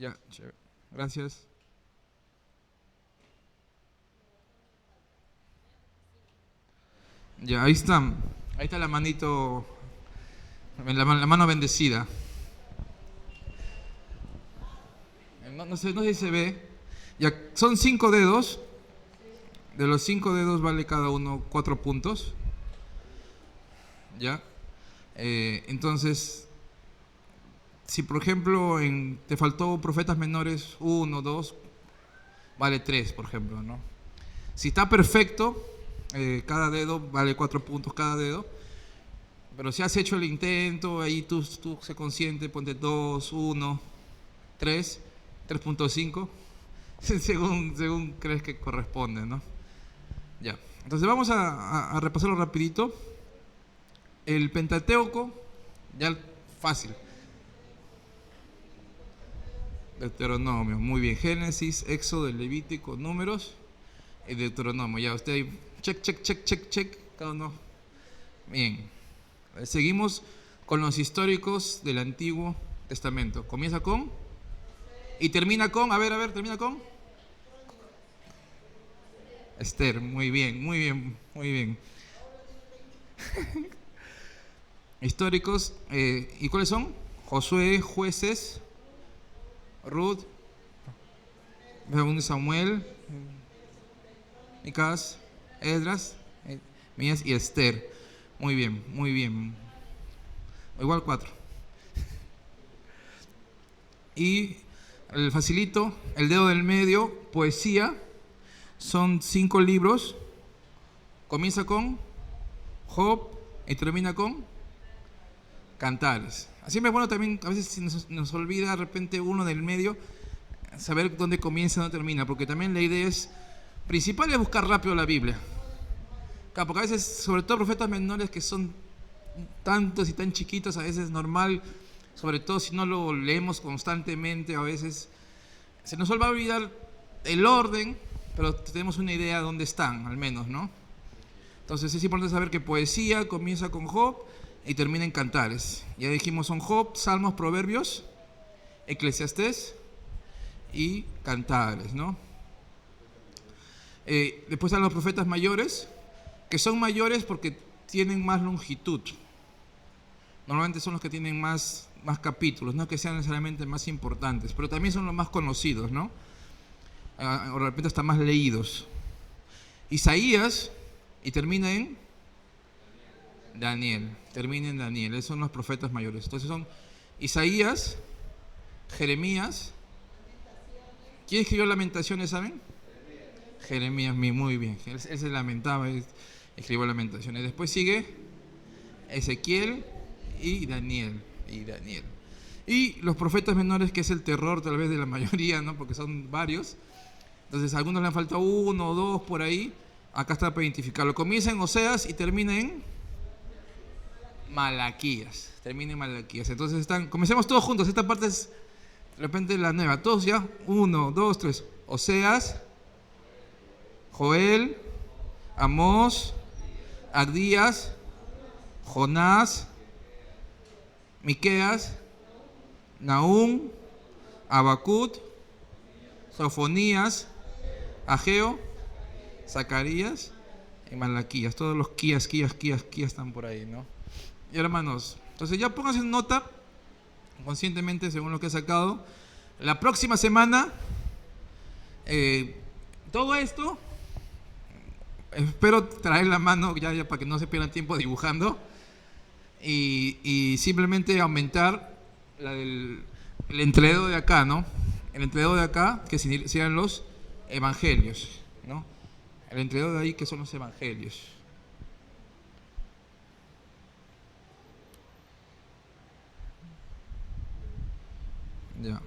Ya, chévere. Gracias. Ya, ahí está. Ahí está la manito, la mano bendecida. No sé si se ve. Ya, son 5 dedos. De los 5 dedos vale cada uno 4 puntos. Ya. Entonces, si por ejemplo te faltó profetas menores, uno, dos, vale 3, por ejemplo, ¿no? Si está perfecto, cada dedo vale 4 puntos cada dedo. Pero si has hecho el intento, ahí tú se consciente, ponte 2, 1, 3, 3.5, según crees que corresponde, ¿no? Ya. Entonces vamos a repasarlo rapidito. El Pentateuco, ya fácil. Deuteronomio, muy bien. Génesis, Éxodo, Levítico, Números y Deuteronomio. Ya, usted ahí, check, cada uno. Bien. Seguimos con los históricos del Antiguo Testamento. Comienza con y termina con, a ver, termina con Esther. Muy bien, muy bien, muy bien. Históricos, ¿y cuáles son? Josué, Jueces, Ruth, Segundo Samuel, Micás, Esdras, Mías y Esther. Muy bien, muy bien. Igual 4. Y el facilito, el dedo del medio, poesía. Son 5 libros. Comienza con Job y termina con Cantares. Así me bueno también, a veces nos olvida de repente uno del medio, saber dónde comienza y dónde termina, porque también la idea principal es buscar rápido la Biblia. Claro, porque a veces, sobre todo profetas menores que son tantos y tan chiquitos, a veces es normal, sobre todo si no lo leemos constantemente, a veces se nos va a olvidar el orden, pero tenemos una idea de dónde están, al menos, ¿no? Entonces es importante saber que poesía comienza con Job y termina en Cantares. Ya dijimos, son Job, Salmos, Proverbios, Eclesiastés y Cantares, ¿no? Después están los profetas mayores, que son mayores porque tienen más longitud. Normalmente son los que tienen más capítulos, no que sean necesariamente más importantes, pero también son los más conocidos, ¿no? O de repente están más leídos. Isaías, y termina en Daniel. Termina en Daniel. Esos son los profetas mayores. Entonces son Isaías, Jeremías. ¿Quién escribió Lamentaciones, saben? Jeremías, muy bien. Él se lamentaba, escribió Lamentaciones. Después sigue Ezequiel y Daniel. Y los profetas menores, que es el terror tal vez de la mayoría, ¿no? Porque son varios. Entonces a algunos le han faltado 1 o 2 por ahí. Acá está para identificarlo. Comienza en Oseas y termina en Malaquías. Entonces comencemos todos juntos. Esta parte es de repente la nueva. Todos ya. 1, 2, 3. Oseas, Joel, Amós, Abdías, Jonás, Miqueas, Nahum, Habacuc, Sofonías, Ageo, Zacarías y Malaquías. Todos los Kías están por ahí, ¿no? Y hermanos, entonces ya pónganse en nota conscientemente según lo que he sacado. La próxima semana, todo esto, espero traer la mano ya para que no se pierdan tiempo dibujando y simplemente aumentar el entrededo de acá, ¿no? El entrededo de acá, que sean los evangelios, ¿no? El entrededo de ahí, que son los evangelios. Ya.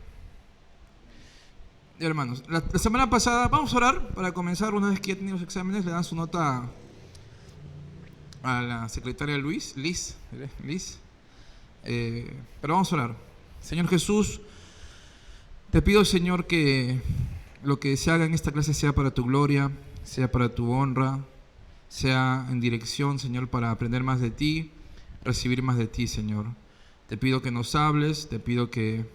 Ya, hermanos, la semana pasada, vamos a orar para comenzar. Una vez que ya tienen los exámenes, le dan su nota a la secretaria Liz. Pero vamos a orar. Señor Jesús, te pido, Señor, que lo que se haga en esta clase sea para tu gloria, sea para tu honra, sea en dirección, Señor, para aprender más de ti, recibir más de ti, Señor. Te pido que nos hables, te pido que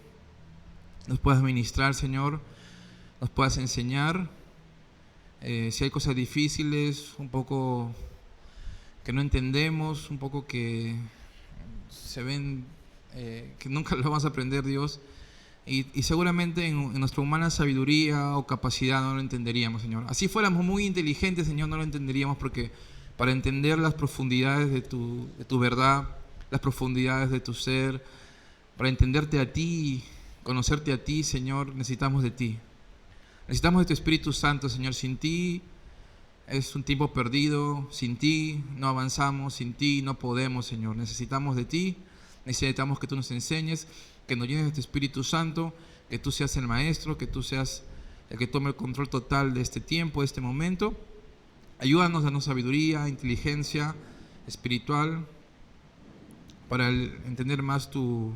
nos puedas ministrar, Señor, nos puedas enseñar. Si hay cosas difíciles, un poco que no entendemos, un poco que se ven que nunca lo vamos a aprender, Dios, y seguramente en nuestra humana sabiduría o capacidad no lo entenderíamos, Señor. Así fuéramos muy inteligentes, Señor, no lo entenderíamos, porque para entender las profundidades de tu verdad, las profundidades de tu ser, para entenderte a ti, conocerte a ti, Señor, necesitamos de ti. Necesitamos de tu Espíritu Santo, Señor. Sin ti es un tiempo perdido, sin ti no avanzamos, sin ti no podemos, Señor. Necesitamos de ti, necesitamos que tú nos enseñes, que nos llenes de tu Espíritu Santo, que tú seas el Maestro, que tú seas el que tome el control total de este tiempo, de este momento. Ayúdanos, danos sabiduría, inteligencia espiritual para entender más tu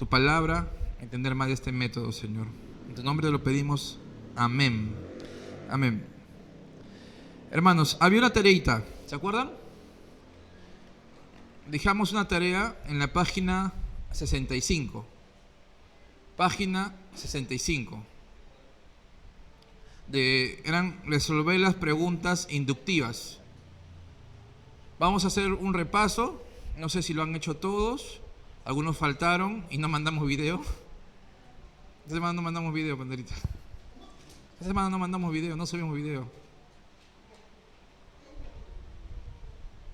palabra, entender más de este método, Señor. En tu nombre lo pedimos. Amén. Amén. Hermanos, había una tareita, ¿se acuerdan? Dejamos una tarea en la página 65. Página 65. Eran resolver las preguntas inductivas. Vamos a hacer un repaso. No sé si lo han hecho todos. Algunos faltaron y no mandamos video. Esta semana no mandamos video, Panderita. Esta semana no mandamos video, no subimos video.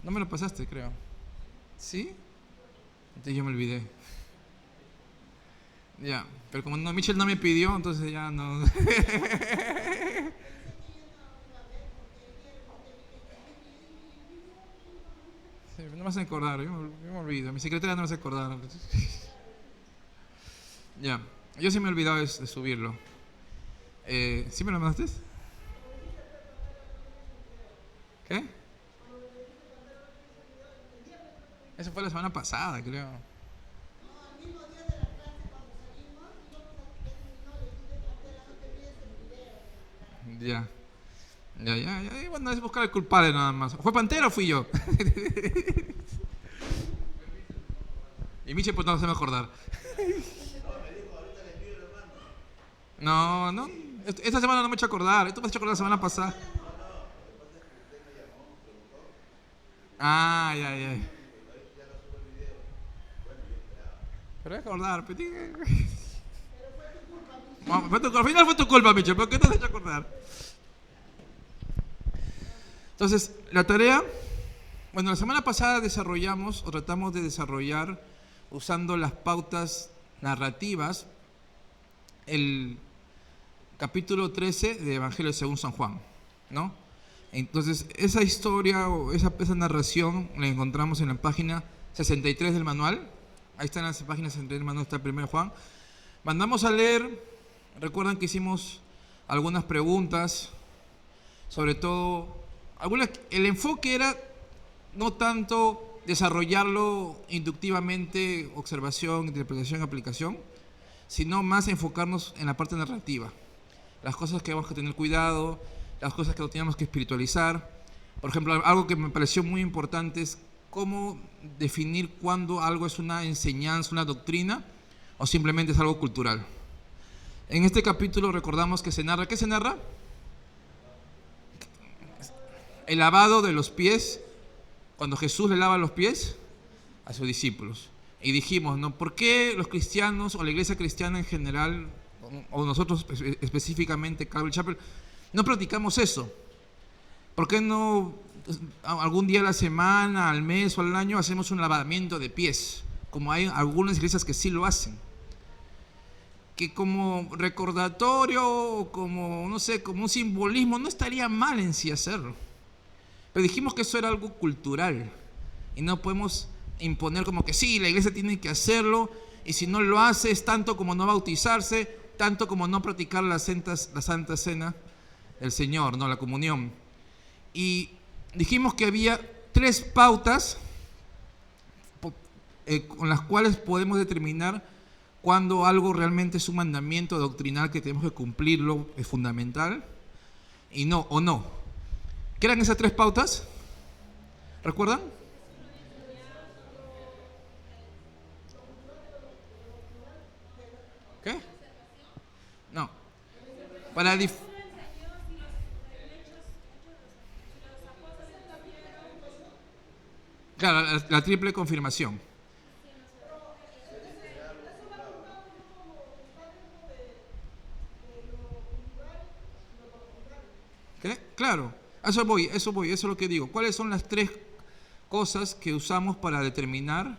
No me lo pasaste, creo. ¿Sí? Entonces yo me olvidé. Ya, pero como no, Michelle no me pidió, entonces ya no. Sí, no me hacen acordar, yo me olvido. Mi secretaria no me hace acordar. Ya, yo sí me he olvidado de subirlo. ¿Sí me lo mandaste? ¿Qué? Eso fue la semana pasada, creo. Ya. Ya. Bueno, es buscar el culpable nada más. ¿Fue Pantera o fui yo? Y Miche pues no se me acordar. No. Esta semana no me he hecho acordar. Esto me has hecho acordar la semana pasada. Ah, ya. Pero voy a acordar. Al final fue tu culpa, Miche. ¿Por qué no te has hecho acordar? Entonces, la tarea, bueno, la semana pasada desarrollamos o tratamos de desarrollar, usando las pautas narrativas, el capítulo 13 de Evangelio según San Juan, ¿no? Entonces, esa historia o esa narración la encontramos en la página 63 del manual. Ahí está en la página 63 del manual, está el 1 Juan. Mandamos a leer, recuerdan que hicimos algunas preguntas, sobre todo, el enfoque era no tanto desarrollarlo inductivamente, observación, interpretación, aplicación, sino más enfocarnos en la parte narrativa. Las cosas que tenemos que tener cuidado, las cosas que teníamos que espiritualizar. Por ejemplo, algo que me pareció muy importante es cómo definir cuándo algo es una enseñanza, una doctrina, o simplemente es algo cultural. En este capítulo recordamos que se narra, ¿qué se narra? El lavado de los pies, cuando Jesús le lava los pies a sus discípulos. Y dijimos, ¿no? ¿Por qué los cristianos o la iglesia cristiana en general, o nosotros específicamente, Calvary Chapel, no practicamos eso? ¿Por qué no algún día a la semana, al mes o al año hacemos un lavamiento de pies? Como hay algunas iglesias que sí lo hacen. Que como recordatorio o como, no sé, como un simbolismo, no estaría mal en sí hacerlo. Pero dijimos que eso era algo cultural y no podemos imponer como que sí, la iglesia tiene que hacerlo, y si no lo hace es tanto como no bautizarse, tanto como no practicar la Santa Cena del Señor, no la comunión. Y dijimos que había 3 pautas con las cuales podemos determinar cuando algo realmente es un mandamiento doctrinal que tenemos que cumplirlo, es fundamental, y no, o no. ¿Qué eran esas 3 pautas? ¿Recuerdan? ¿Qué? Para claro, la triple confirmación. ¿Qué? Claro, a eso voy, eso es lo que digo. ¿Cuáles son las tres cosas que usamos para determinar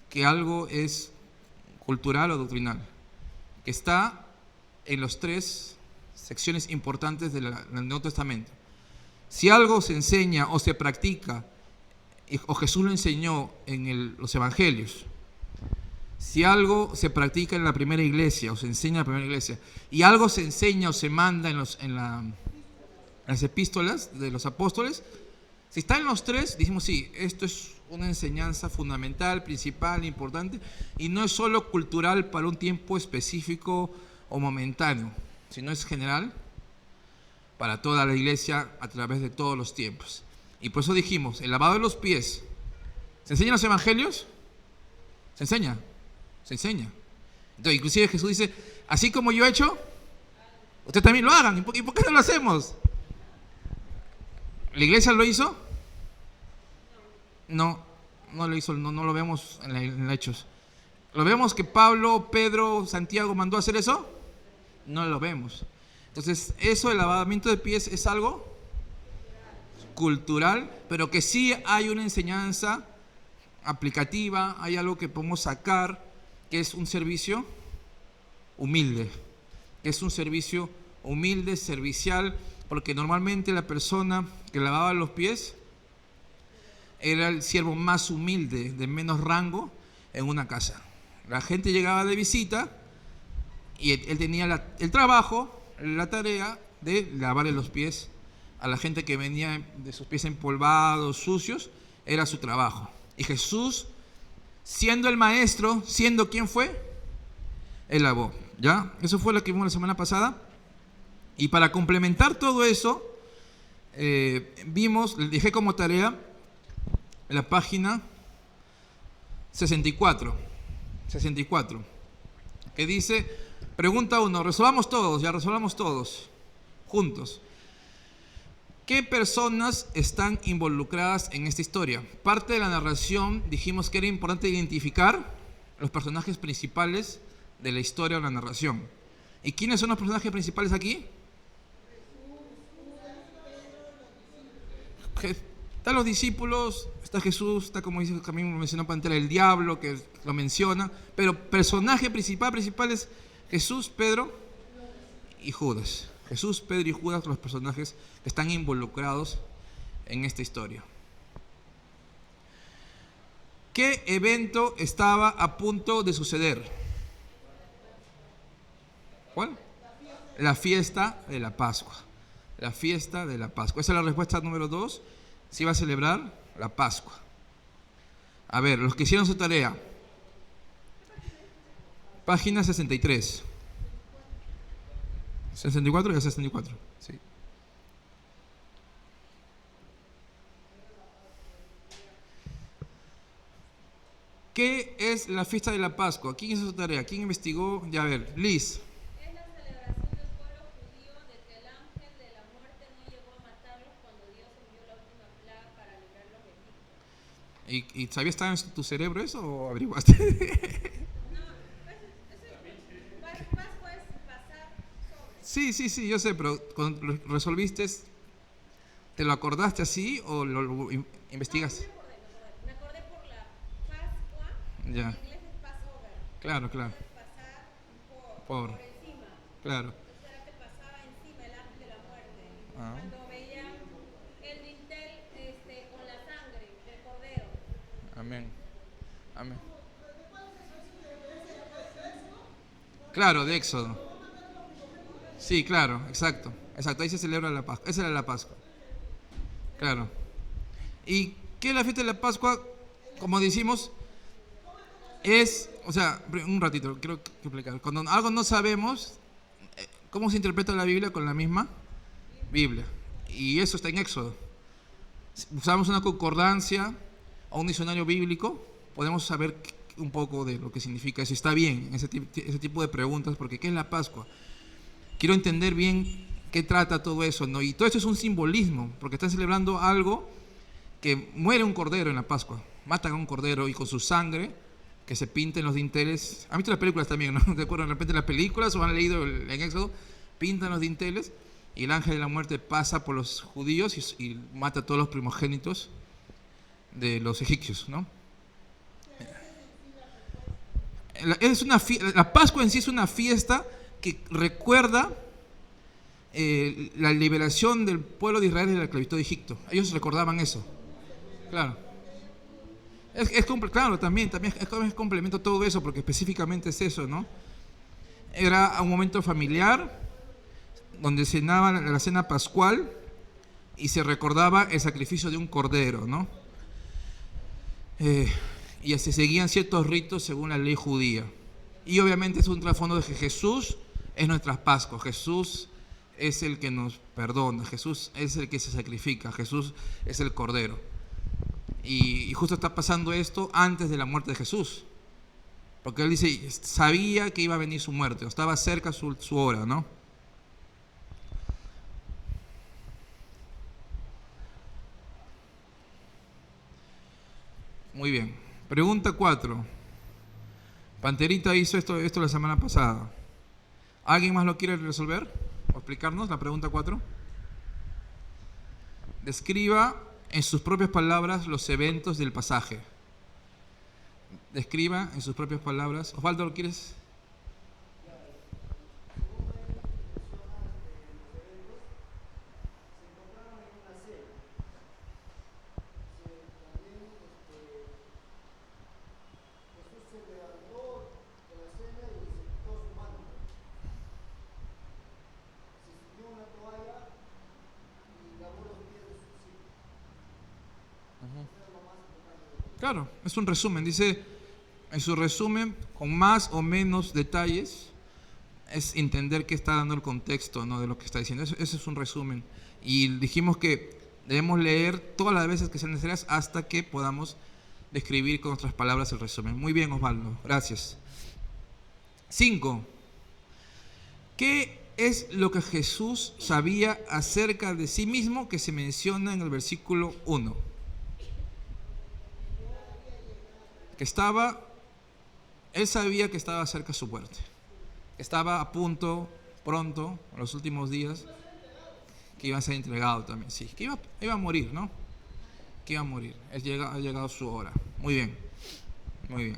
que algo es cultural o doctrinal? Que está en las tres secciones importantes del Nuevo Testamento. Si algo se enseña o se practica, o Jesús lo enseñó en los evangelios, si algo se practica en la primera iglesia o se enseña en la primera iglesia, y algo se enseña o se manda en las epístolas de los apóstoles, si está en los tres, decimos sí, esto es una enseñanza fundamental, principal, importante, y no es solo cultural para un tiempo específico o momentáneo, sino es general para toda la iglesia a través de todos los tiempos. Y por eso dijimos, el lavado de los pies, ¿se enseña en los evangelios? ¿Se enseña? Se enseña. Entonces, inclusive Jesús dice, así como yo he hecho, ustedes también lo hagan. ¿Y por qué no lo hacemos? ¿La iglesia lo hizo? No, no lo hizo, no lo vemos en Hechos. ¿Lo vemos que Pablo, Pedro, Santiago mandó a hacer eso? No lo vemos. Entonces, eso del lavamiento de pies es algo cultural, pero que sí hay una enseñanza aplicativa, hay algo que podemos sacar, que es un servicio humilde, servicial, porque normalmente la persona que lavaba los pies era el siervo más humilde, de menos rango en una casa. La gente llegaba de visita y él tenía el trabajo, la tarea de lavarle los pies a la gente que venía de sus pies empolvados, sucios, era su trabajo. Y Jesús, siendo el maestro, siendo quien fue, él lavó. ¿Ya? Eso fue lo que vimos la semana pasada. Y para complementar todo eso, les dejé como tarea la página 64, que dice, pregunta 1, resolvamos todos, juntos. ¿Qué personas están involucradas en esta historia? Parte de la narración dijimos que era importante identificar los personajes principales de la historia o la narración. ¿Y quiénes son los personajes principales aquí? Están los discípulos, está Jesús, está, como dice, también mencionó Pantera, el diablo, que lo menciona, pero personaje principal es Jesús, Pedro y Judas. Jesús, Pedro y Judas son los personajes que están involucrados en esta historia. ¿Qué evento estaba a punto de suceder? ¿Cuál? La fiesta de la Pascua. La fiesta de la Pascua. Esa es la respuesta número 2. Se iba a celebrar la Pascua. A ver, los que hicieron su tarea. Página 63. 64 y 64. Sí. ¿Qué es la fiesta de la Pascua? ¿Quién hizo su tarea? ¿Quién investigó? Ya, a ver, Liz. Es la celebración del pueblo judío de que el ángel de la muerte no llegó a matarlos cuando Dios envió la última plaga para librarlos de Egipto. ¿Y sabía estar en tu cerebro eso o averiguaste? Pascua es pasar sobre. Sí, yo sé, pero cuando lo resolviste, ¿te lo acordaste así o lo investigaste? Me acordé por la Pascua, Ya. en inglés es Passover. Claro. Entonces pasar por encima. Claro. Entonces era que pasaba encima el ángel de la muerte. Ah. Cuando veía el dintel con la sangre del cordero. Amén. Claro, de Éxodo. Sí, claro, exacto. Ahí se celebra la Pascua. Esa era la Pascua. Claro. ¿Y qué es la fiesta de la Pascua? Como decimos, un ratito, quiero explicar. Cuando algo no sabemos, ¿cómo se interpreta la Biblia? Con la misma Biblia. Y eso está en Éxodo. Si usamos una concordancia o un diccionario bíblico, podemos saber un poco de lo que significa eso. Está bien ese tipo de preguntas, porque ¿qué es la Pascua? quiero entender bien qué trata todo eso, ¿no? Y todo eso es un simbolismo, porque están celebrando algo que muere un cordero en la Pascua. Matan a un cordero y con su sangre, que se pinta en los dinteles. ¿Han visto las películas también, no? ¿Te acuerdan de repente las películas o han leído en Éxodo? Pintan los dinteles y el ángel de la muerte pasa por los judíos y mata a todos los primogénitos de los egipcios, ¿no? La Pascua en sí es una fiesta que recuerda la liberación del pueblo de Israel de la esclavitud de Egipto. Ellos recordaban eso. Claro. Claro, también es complemento todo eso, porque específicamente es eso, ¿no? Era un momento familiar donde cenaban la cena pascual y se recordaba el sacrificio de un cordero, ¿no? Y así seguían ciertos ritos según la ley judía. Y obviamente es un trasfondo de que Jesús es nuestras Pascuas, Jesús es el que nos perdona, Jesús es el que se sacrifica, Jesús es el cordero. Y justo está pasando esto antes de la muerte de Jesús, porque él dice, sabía que iba a venir su muerte, estaba cerca su hora, ¿no? Muy bien. Pregunta 4. Panterita hizo esto la semana pasada. ¿Alguien más lo quiere resolver o explicarnos la pregunta 4? Describa en sus propias palabras los eventos del pasaje. Describa en sus propias palabras. Osvaldo, ¿lo quieres? Claro, es un resumen. Dice, en su resumen, con más o menos detalles, es entender qué está dando el contexto, ¿no?, de lo que está diciendo. Eso es un resumen. Y dijimos que debemos leer todas las veces que sean necesarias hasta que podamos describir con otras palabras el resumen. Muy bien, Osvaldo, gracias. 5. ¿Qué es lo que Jesús sabía acerca de sí mismo que se menciona en el versículo 1? Él sabía que estaba cerca su muerte, que estaba a punto, pronto, en los últimos días, que iba a ser entregado también, sí, que iba a morir, ¿no? Que iba a morir, ha llegado su hora. Muy bien, muy bien.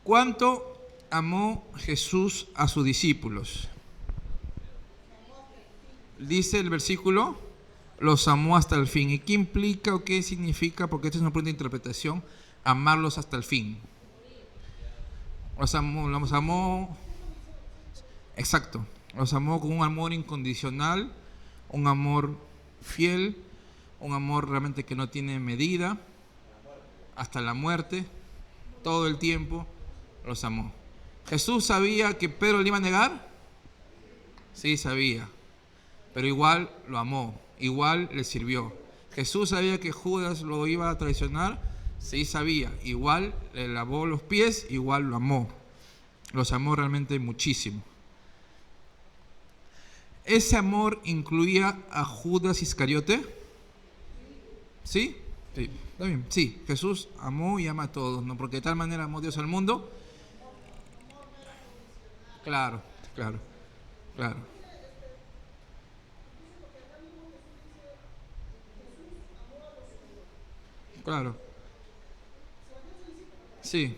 ¿Cuánto amó Jesús a sus discípulos? Dice el versículo, los amó hasta el fin. ¿Y qué implica o qué significa? Porque esta es una pregunta de interpretación. Amarlos hasta el fin. Los amó, exacto. Los amó con un amor incondicional, un amor fiel, un amor realmente que no tiene medida, hasta la muerte, todo el tiempo los amó. ¿Jesús sabía que Pedro le iba a negar? Sí, sabía, pero igual lo amó. Igual le sirvió. Jesús sabía que Judas lo iba a traicionar, sí sabía, igual le lavó los pies, igual lo amó. Los amó realmente muchísimo. ¿Ese amor incluía a Judas Iscariote? ¿Sí? Sí, está bien. Sí, Jesús amó y ama a todos, ¿no? Porque de tal manera amó Dios al mundo. Claro. Claro. Sí.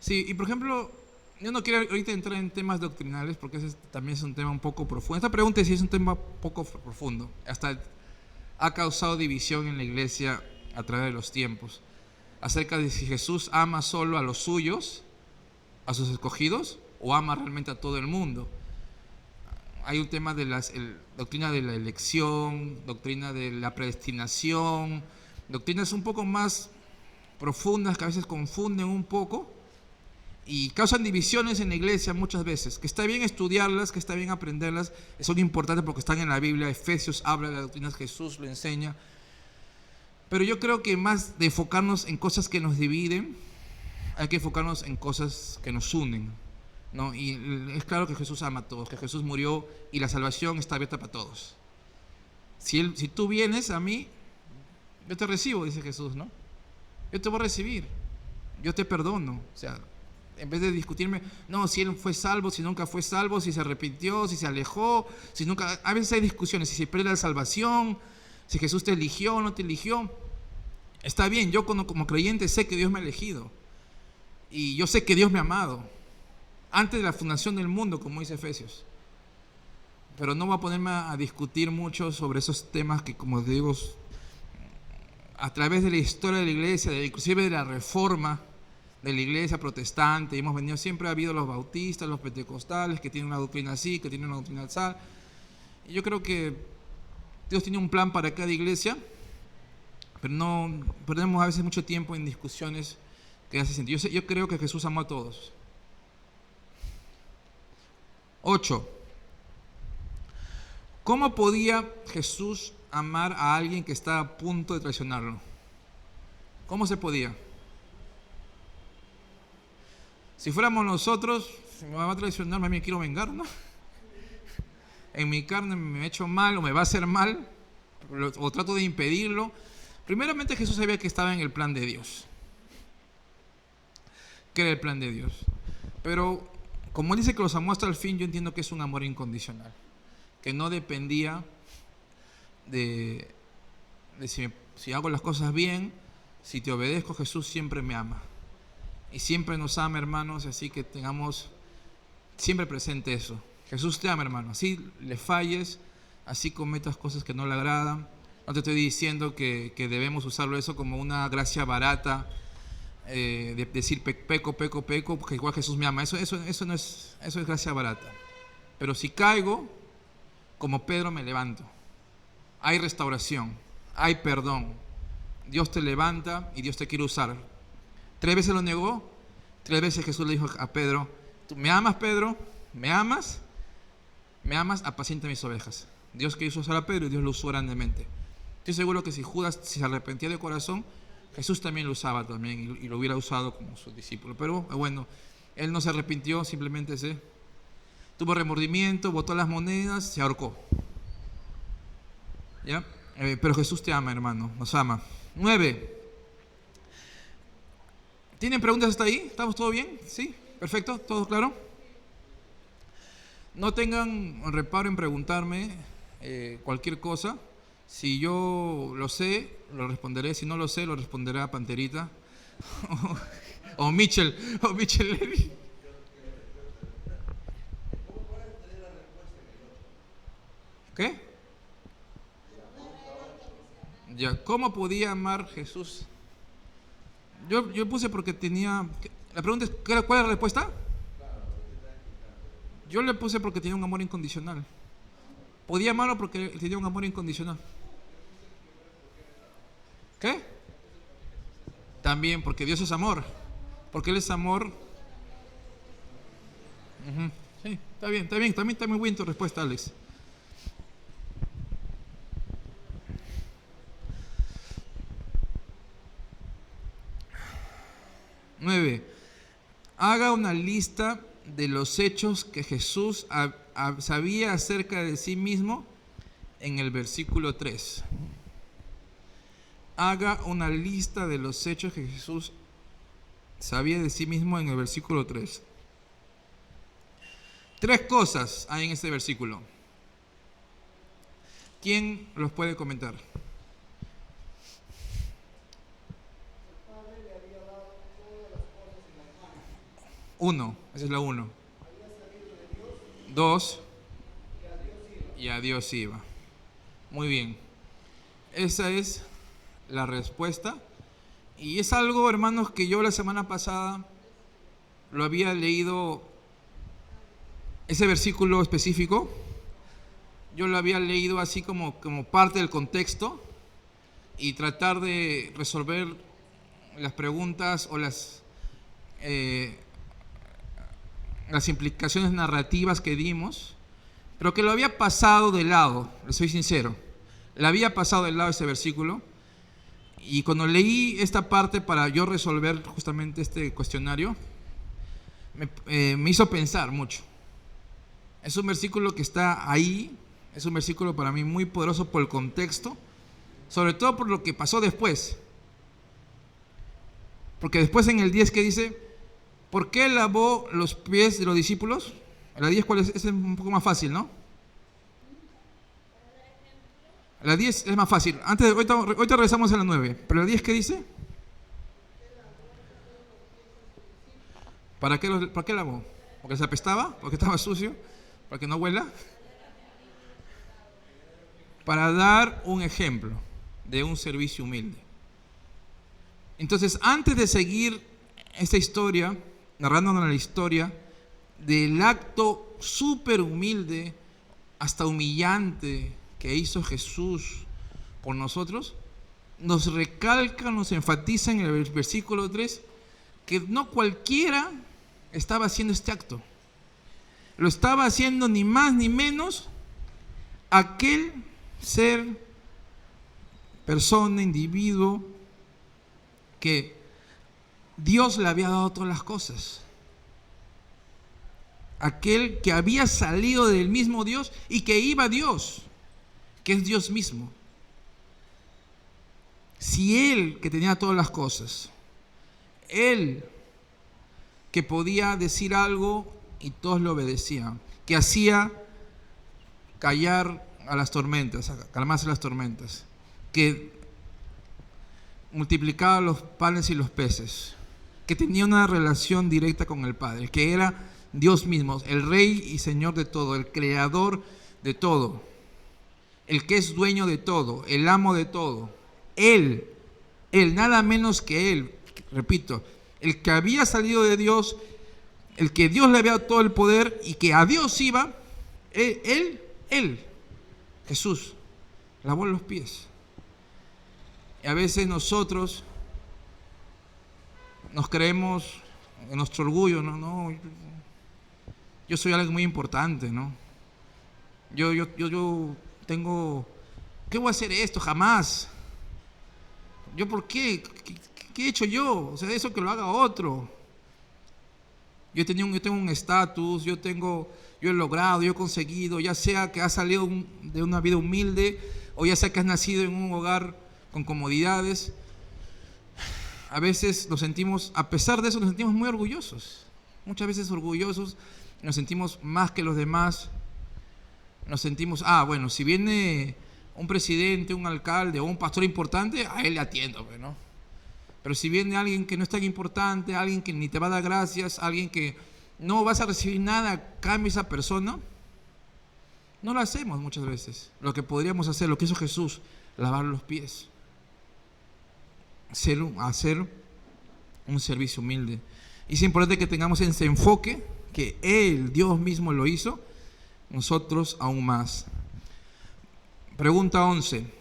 Sí, y por ejemplo, yo no quiero ahorita entrar en temas doctrinales porque ese también es un tema un poco profundo. Esta pregunta sí es un tema poco profundo. Hasta ha causado división en la iglesia a través de los tiempos. Acerca de si Jesús ama solo a los suyos, a sus escogidos, o ama realmente a todo el mundo. Hay un tema de doctrina de la elección, doctrina de la predestinación, doctrinas un poco más profundas que a veces confunden un poco y causan divisiones en la iglesia muchas veces, que está bien estudiarlas, que está bien aprenderlas, son importantes porque están en la Biblia. Efesios habla de las doctrinas, Jesús lo enseña, pero yo creo que más de enfocarnos en cosas que nos dividen, hay que enfocarnos en cosas que nos unen, ¿no? Y es claro que Jesús ama a todos, que Jesús murió y la salvación está abierta para todos. Si tú vienes a mí, yo te recibo, dice Jesús, ¿no? Yo te voy a recibir, yo te perdono. O sea, en vez de discutirme, no, si él fue salvo, si nunca fue salvo, si se arrepintió, si se alejó, si nunca... A veces hay discusiones, si se pierde la salvación, si Jesús te eligió o no te eligió. Está bien, yo como creyente sé que Dios me ha elegido. Y yo sé que Dios me ha amado. Antes de la fundación del mundo, como dice Efesios. Pero no voy a ponerme a discutir mucho sobre esos temas que, como digo, a través de la historia de la iglesia, inclusive de la reforma de la iglesia protestante, hemos venido, siempre ha habido los bautistas, los pentecostales, que tienen una doctrina así, que tienen una doctrina así. Y yo creo que Dios tiene un plan para cada iglesia, pero no perdemos a veces mucho tiempo en discusiones que hacen sentido. Yo creo que Jesús amó a todos. 8. ¿Cómo podía Jesús amar a alguien que está a punto de traicionarlo? ¿Cómo se podía? Si fuéramos nosotros, si me va a traicionar, me quiero vengar, ¿no? En mi carne me he hecho mal o me va a hacer mal, o trato de impedirlo. Primeramente Jesús sabía que estaba en el plan de Dios. Que era el plan de Dios. Pero como él dice que los amó hasta el fin, yo entiendo que es un amor incondicional. Que no dependía de si hago las cosas bien, si te obedezco, Jesús siempre me ama. Y siempre nos ama, hermanos, así que tengamos siempre presente eso. Jesús te ama, hermano. Así le falles, así cometas cosas que no le agradan. No te estoy diciendo que debemos usarlo eso como una gracia barata, de decir peco, porque igual Jesús me ama. Eso es gracia barata. Pero si caigo, como Pedro me levanto. Hay restauración, hay perdón. Dios te levanta y Dios te quiere usar. 3 veces lo negó. 3 veces Jesús le dijo a Pedro: ¿tú me amas, Pedro? ¿Me amas? ¿Me amas? Apacienta mis ovejas. Dios quiso usar a Pedro y Dios lo usó grandemente. Estoy seguro que si Judas se arrepentía de corazón, Jesús también lo usaba también y lo hubiera usado como su discípulo. Pero bueno, él no se arrepintió, simplemente tuvo remordimiento, botó las monedas, se ahorcó. ¿Ya? Pero Jesús te ama, hermano, nos ama. 9. ¿Tienen preguntas hasta ahí? ¿Estamos todo bien? ¿Sí? ¿Perfecto? ¿Todo claro? No tengan reparo en preguntarme cualquier cosa. Si yo lo sé, lo responderé. Si no lo sé, lo responderá Panterita o Mitchell Levy. ¿Qué? Ya, ¿cómo podía amar Jesús? Yo puse porque tenía... La pregunta es, ¿cuál es la respuesta? Yo le puse porque tenía un amor incondicional. Podía amarlo porque tenía un amor incondicional. ¿Qué? También porque Dios es amor. Porque Él es amor. Sí, está bien. También está muy buena tu respuesta, Alex. Nueve. Haga una lista de los hechos que Jesús sabía acerca de sí mismo en el versículo 3. Haga una lista de los hechos que Jesús sabía de sí mismo en el versículo 3. 3 cosas hay en este versículo. ¿Quién los puede comentar? Uno, esa es la 1. 2, y a Dios iba. Muy bien. Esa es la respuesta. Y es algo, hermanos, que yo la semana pasada lo había leído, ese versículo específico. Yo lo había leído así como parte del contexto y tratar de resolver las preguntas o las implicaciones narrativas que dimos, pero que lo había pasado de lado, les soy sincero, lo había pasado de lado ese versículo, Y cuando leí esta parte para yo resolver justamente este cuestionario, me hizo pensar mucho. Es un versículo que está ahí, es un versículo para mí muy poderoso por el contexto, sobre todo por lo que pasó después. Porque después en el 10 que dice, ¿por qué lavó los pies de los discípulos? La 10, ¿cuál es? Es un poco más fácil, ¿no? La 10 es más fácil. Ahorita regresamos a la 9. Pero la 10, ¿qué dice? ¿Para qué lavó? ¿Porque se apestaba? ¿Porque estaba sucio? ¿Para que no huela? Para dar un ejemplo de un servicio humilde. Entonces, antes de seguir esta historia, narrándonos la historia del acto súper humilde, hasta humillante, que hizo Jesús por nosotros, nos recalca, nos enfatiza en el versículo 3 que no cualquiera estaba haciendo este acto. Lo estaba haciendo ni más ni menos aquel ser, persona, individuo, que Dios le había dado todas las cosas. Aquel que había salido del mismo Dios y que iba a Dios, que es Dios mismo. Si Él, que tenía todas las cosas, Él que podía decir algo y todos le obedecían, que hacía callar a las tormentas, calmarse las tormentas, que multiplicaba los panes y los peces, que tenía una relación directa con el Padre, que era Dios mismo, el Rey y Señor de todo, el Creador de todo, el que es dueño de todo, el amo de todo. Él, nada menos que Él, repito, el que había salido de Dios, el que Dios le había dado todo el poder y que a Dios iba, Él, Jesús, lavó los pies. Y a veces nosotros nos creemos en nuestro orgullo, no, yo soy alguien muy importante, ¿no? Yo tengo, ¿qué voy a hacer esto? Jamás. ¿Yo por qué? ¿Qué he hecho yo? O sea, eso que lo haga otro. Yo tengo un estatus, yo he logrado, yo he conseguido, ya sea que has salido de una vida humilde o ya sea que has nacido en un hogar con comodidades. A veces nos sentimos, a pesar de eso, nos sentimos muy orgullosos. Muchas veces orgullosos, nos sentimos más que los demás. Nos sentimos, bueno, si viene un presidente, un alcalde o un pastor importante, a él le atiendo, ¿no? Pero si viene alguien que no es tan importante, alguien que ni te va a dar gracias, alguien que no vas a recibir nada a cambio de esa persona, no lo hacemos muchas veces. Lo que podríamos hacer, lo que hizo Jesús, lavar los pies. Hacer un servicio humilde. Y es importante que tengamos ese enfoque, que Él, Dios mismo lo hizo, nosotros aún más. Pregunta 11.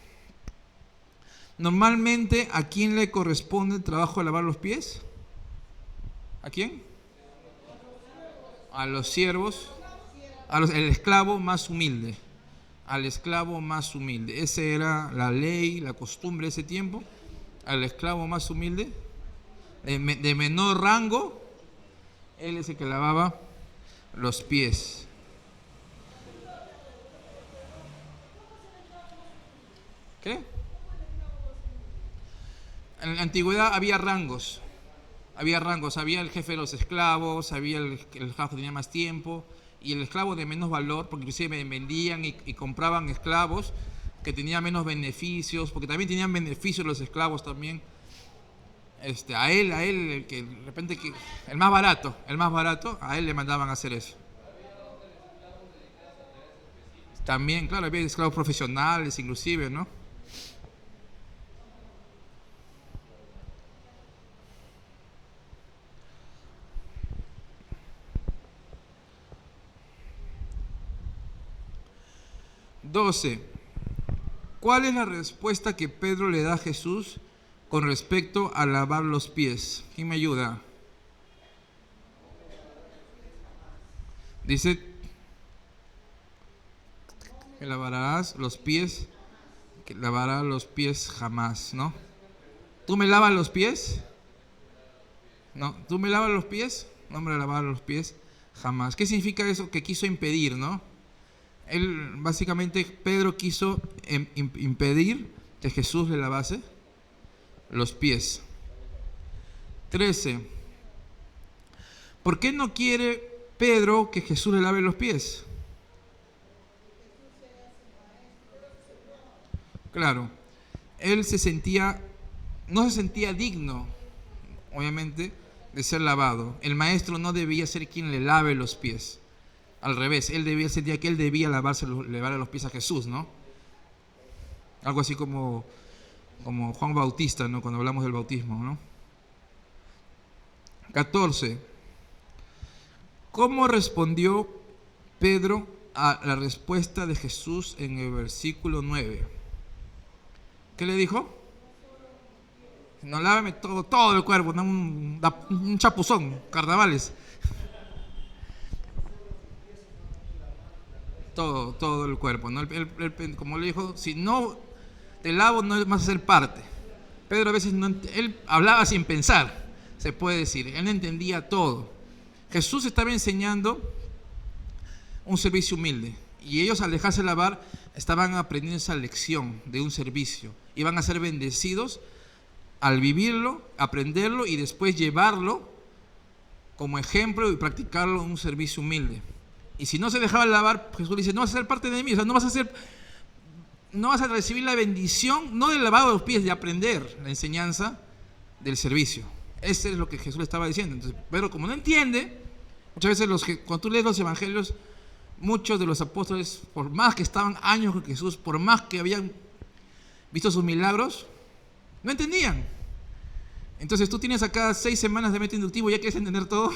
Normalmente, ¿a quién le corresponde el trabajo de lavar los pies? ¿A quién? A los siervos, el esclavo más humilde. Al esclavo más humilde. Esa era la ley, la costumbre de ese tiempo. Al esclavo más humilde, de menor rango, él es el que lavaba los pies. ¿Qué? En la antigüedad había rangos, había el jefe de los esclavos, había el esclavo que tenía más tiempo y el esclavo de menos valor, porque inclusive vendían y compraban esclavos que tenían menos beneficios, porque también tenían beneficios los esclavos también. A él, el que de repente el más barato, a él le mandaban a hacer eso. También, claro, había esclavos profesionales inclusive, ¿no? (12) ¿Cuál es la respuesta que Pedro le da a Jesús con respecto a lavar los pies? ¿Quién me ayuda? Dice que lavarás los pies, que lavará los pies jamás, ¿no? ¿Tú me lavas los pies? No, ¿tú me lavas los pies? No me lavas los pies jamás. ¿Qué significa eso? Que quiso impedir, ¿no? Él, básicamente, Pedro quiso impedir que Jesús le lavase los pies. 13. ¿Por qué no quiere Pedro que Jesús le lave los pies? Claro, él no se sentía digno, obviamente, de ser lavado. El maestro no debía ser quien le lave los pies. Al revés, sentía que él debía lavarle los pies a Jesús, ¿no? Algo así como Juan Bautista, ¿no? Cuando hablamos del bautismo, ¿no? 14. ¿Cómo respondió Pedro a la respuesta de Jesús en el versículo 9? ¿Qué le dijo? No, lávame todo el cuerpo, no un chapuzón, carnavales. Todo el cuerpo, ¿no? Como le dijo, si no te lavo no vas a ser parte. Pedro a veces él hablaba sin pensar, se puede decir, él no entendía todo. Jesús estaba enseñando un servicio humilde y ellos al dejarse lavar estaban aprendiendo esa lección de un servicio. Iban a ser bendecidos al vivirlo, aprenderlo y después llevarlo como ejemplo y practicarlo en un servicio humilde. Y si no se dejaba lavar, Jesús le dice, no vas a ser parte de mí, o sea, no vas a recibir la bendición, no del lavado de los pies, de aprender la enseñanza del servicio. Eso es lo que Jesús le estaba diciendo. Entonces, pero como no entiende, muchas veces cuando tú lees los evangelios, muchos de los apóstoles, por más que estaban años con Jesús, por más que habían visto sus milagros, no entendían. Entonces tú tienes acá 6 semanas de método inductivo, ¿ya quieres entender todo?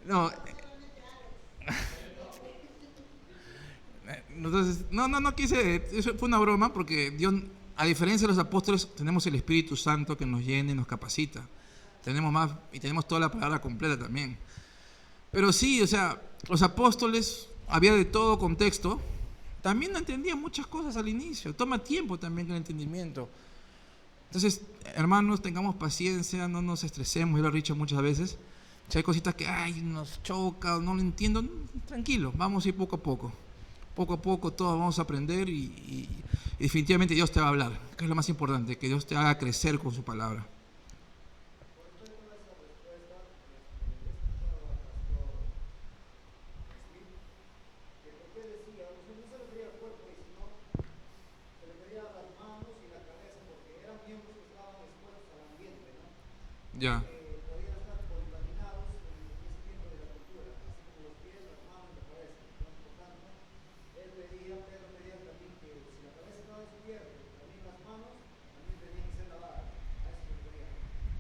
No. Entonces, no quise, eso fue una broma porque Dios, a diferencia de los apóstoles, tenemos el Espíritu Santo que nos llena y nos capacita. Tenemos toda la palabra completa también. Pero sí, o sea, los apóstoles, había de todo contexto, también no entendían muchas cosas al inicio. Toma tiempo también el entendimiento. Entonces, hermanos, tengamos paciencia, no nos estresemos, yo lo he dicho muchas veces. Si hay cositas que nos choca, no lo entiendo, tranquilo, vamos a ir poco a poco. Poco a poco todos vamos a aprender y definitivamente Dios te va a hablar, que es lo más importante, que Dios te haga crecer con su palabra. Ya.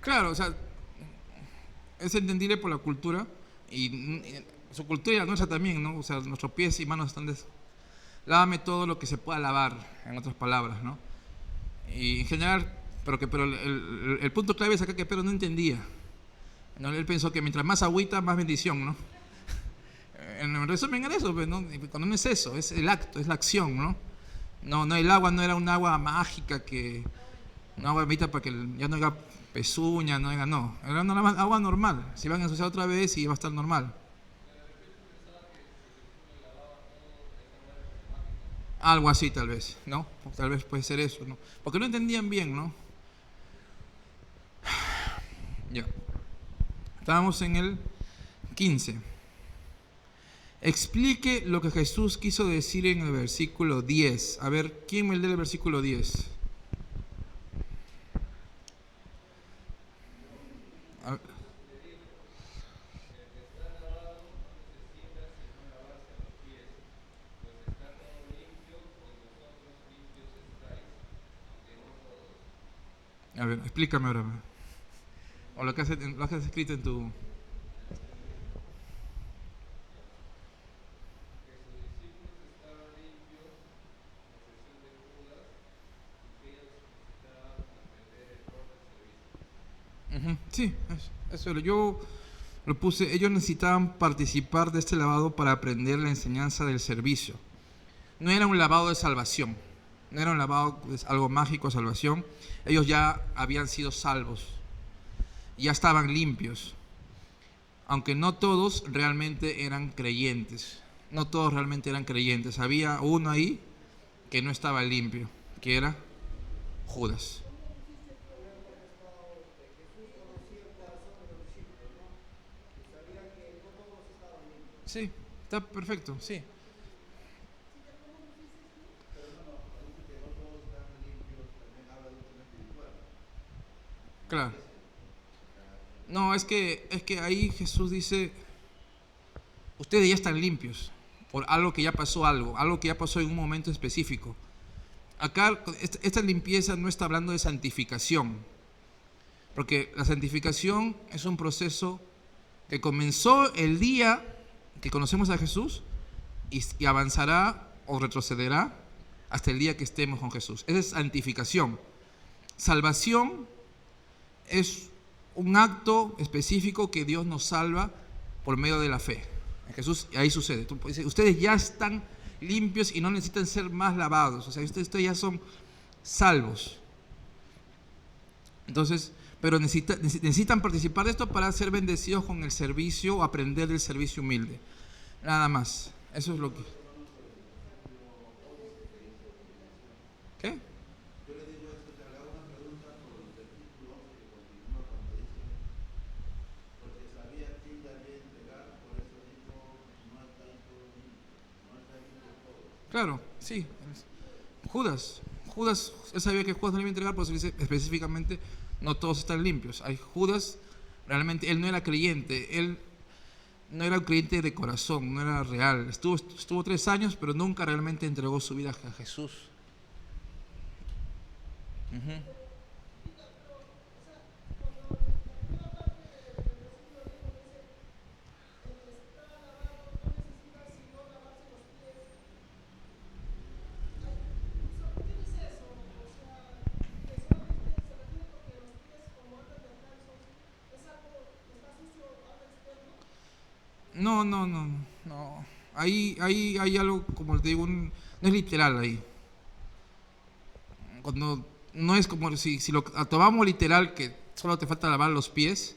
Claro, o sea, es entendible por la cultura y su cultura y la nuestra también, ¿no? O sea, nuestros pies y manos están lávame todo lo que se pueda lavar, en otras palabras, ¿no? Y en general, pero el punto clave es acá que Pedro no entendía. ¿No? Él pensó que mientras más agüita, más bendición, ¿no? En resumen era eso, ¿no? Cuando no es eso, es el acto, es la acción, ¿no? No, el agua no era un agua mágica una agua bendita para que ya no haga pezuña, no, era una agua normal. Se iban a ensuciar otra vez y iba a estar normal. Algo así tal vez, ¿no? Tal vez puede ser eso, ¿no? Porque no entendían bien, ¿no? Ya. Estábamos en el 15. Explique lo que Jesús quiso decir en el versículo 10. A ver, ¿quién me lee el versículo 10? A ver, explícame ahora. O lo que has escrito en tu... Sí, eso yo lo puse. Ellos necesitaban participar de este lavado para aprender la enseñanza del servicio. No era un lavado de salvación, No era un lavado, pues, algo mágico, salvación. Ellos ya habían sido salvos, ya estaban limpios, aunque no todos realmente eran creyentes. No todos realmente eran creyentes. Había uno ahí que no estaba limpio, que era Judas. Sí, está perfecto, sí. Claro. No, es que ahí Jesús dice, ustedes ya están limpios por algo que ya pasó, algo que ya pasó en un momento específico. Acá esta limpieza no está hablando de santificación, porque la santificación es un proceso que comenzó el día que conocemos a Jesús y avanzará o retrocederá hasta el día que estemos con Jesús. Esa es santificación. Salvación es un acto específico que Dios nos salva por medio de la fe. En Jesús ahí sucede. Ustedes ya están limpios y no necesitan ser más lavados. O sea, ustedes ya son salvos. Entonces, pero necesitan participar de esto para ser bendecidos con el servicio o aprender del servicio humilde. Nada más. Eso es lo que... ¿Qué? Claro, sí. Judas, él sabía que Judas no le iba a entregar, por eso dice específicamente, no todos están limpios. Hay Judas, realmente él no era creyente, él no era un creyente de corazón, no era real. Estuvo 3 años, pero nunca realmente entregó su vida a Jesús. Ujú. No, no, no, no. Ahí hay algo, como te digo, no es literal ahí. Cuando no es como si lo tomamos literal, que solo te falta lavar los pies,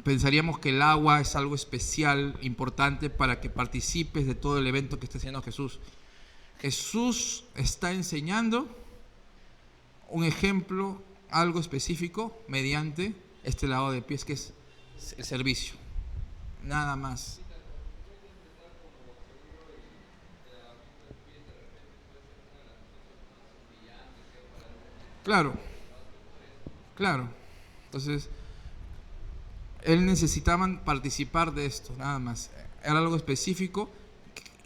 pensaríamos que el agua es algo especial, importante para que participes de todo el evento que está haciendo Jesús. Jesús está enseñando un ejemplo, algo específico, mediante este lavado de pies, que es el servicio. Nada más. Claro, claro. Entonces, él necesitaban participar de esto, nada más. Era algo específico,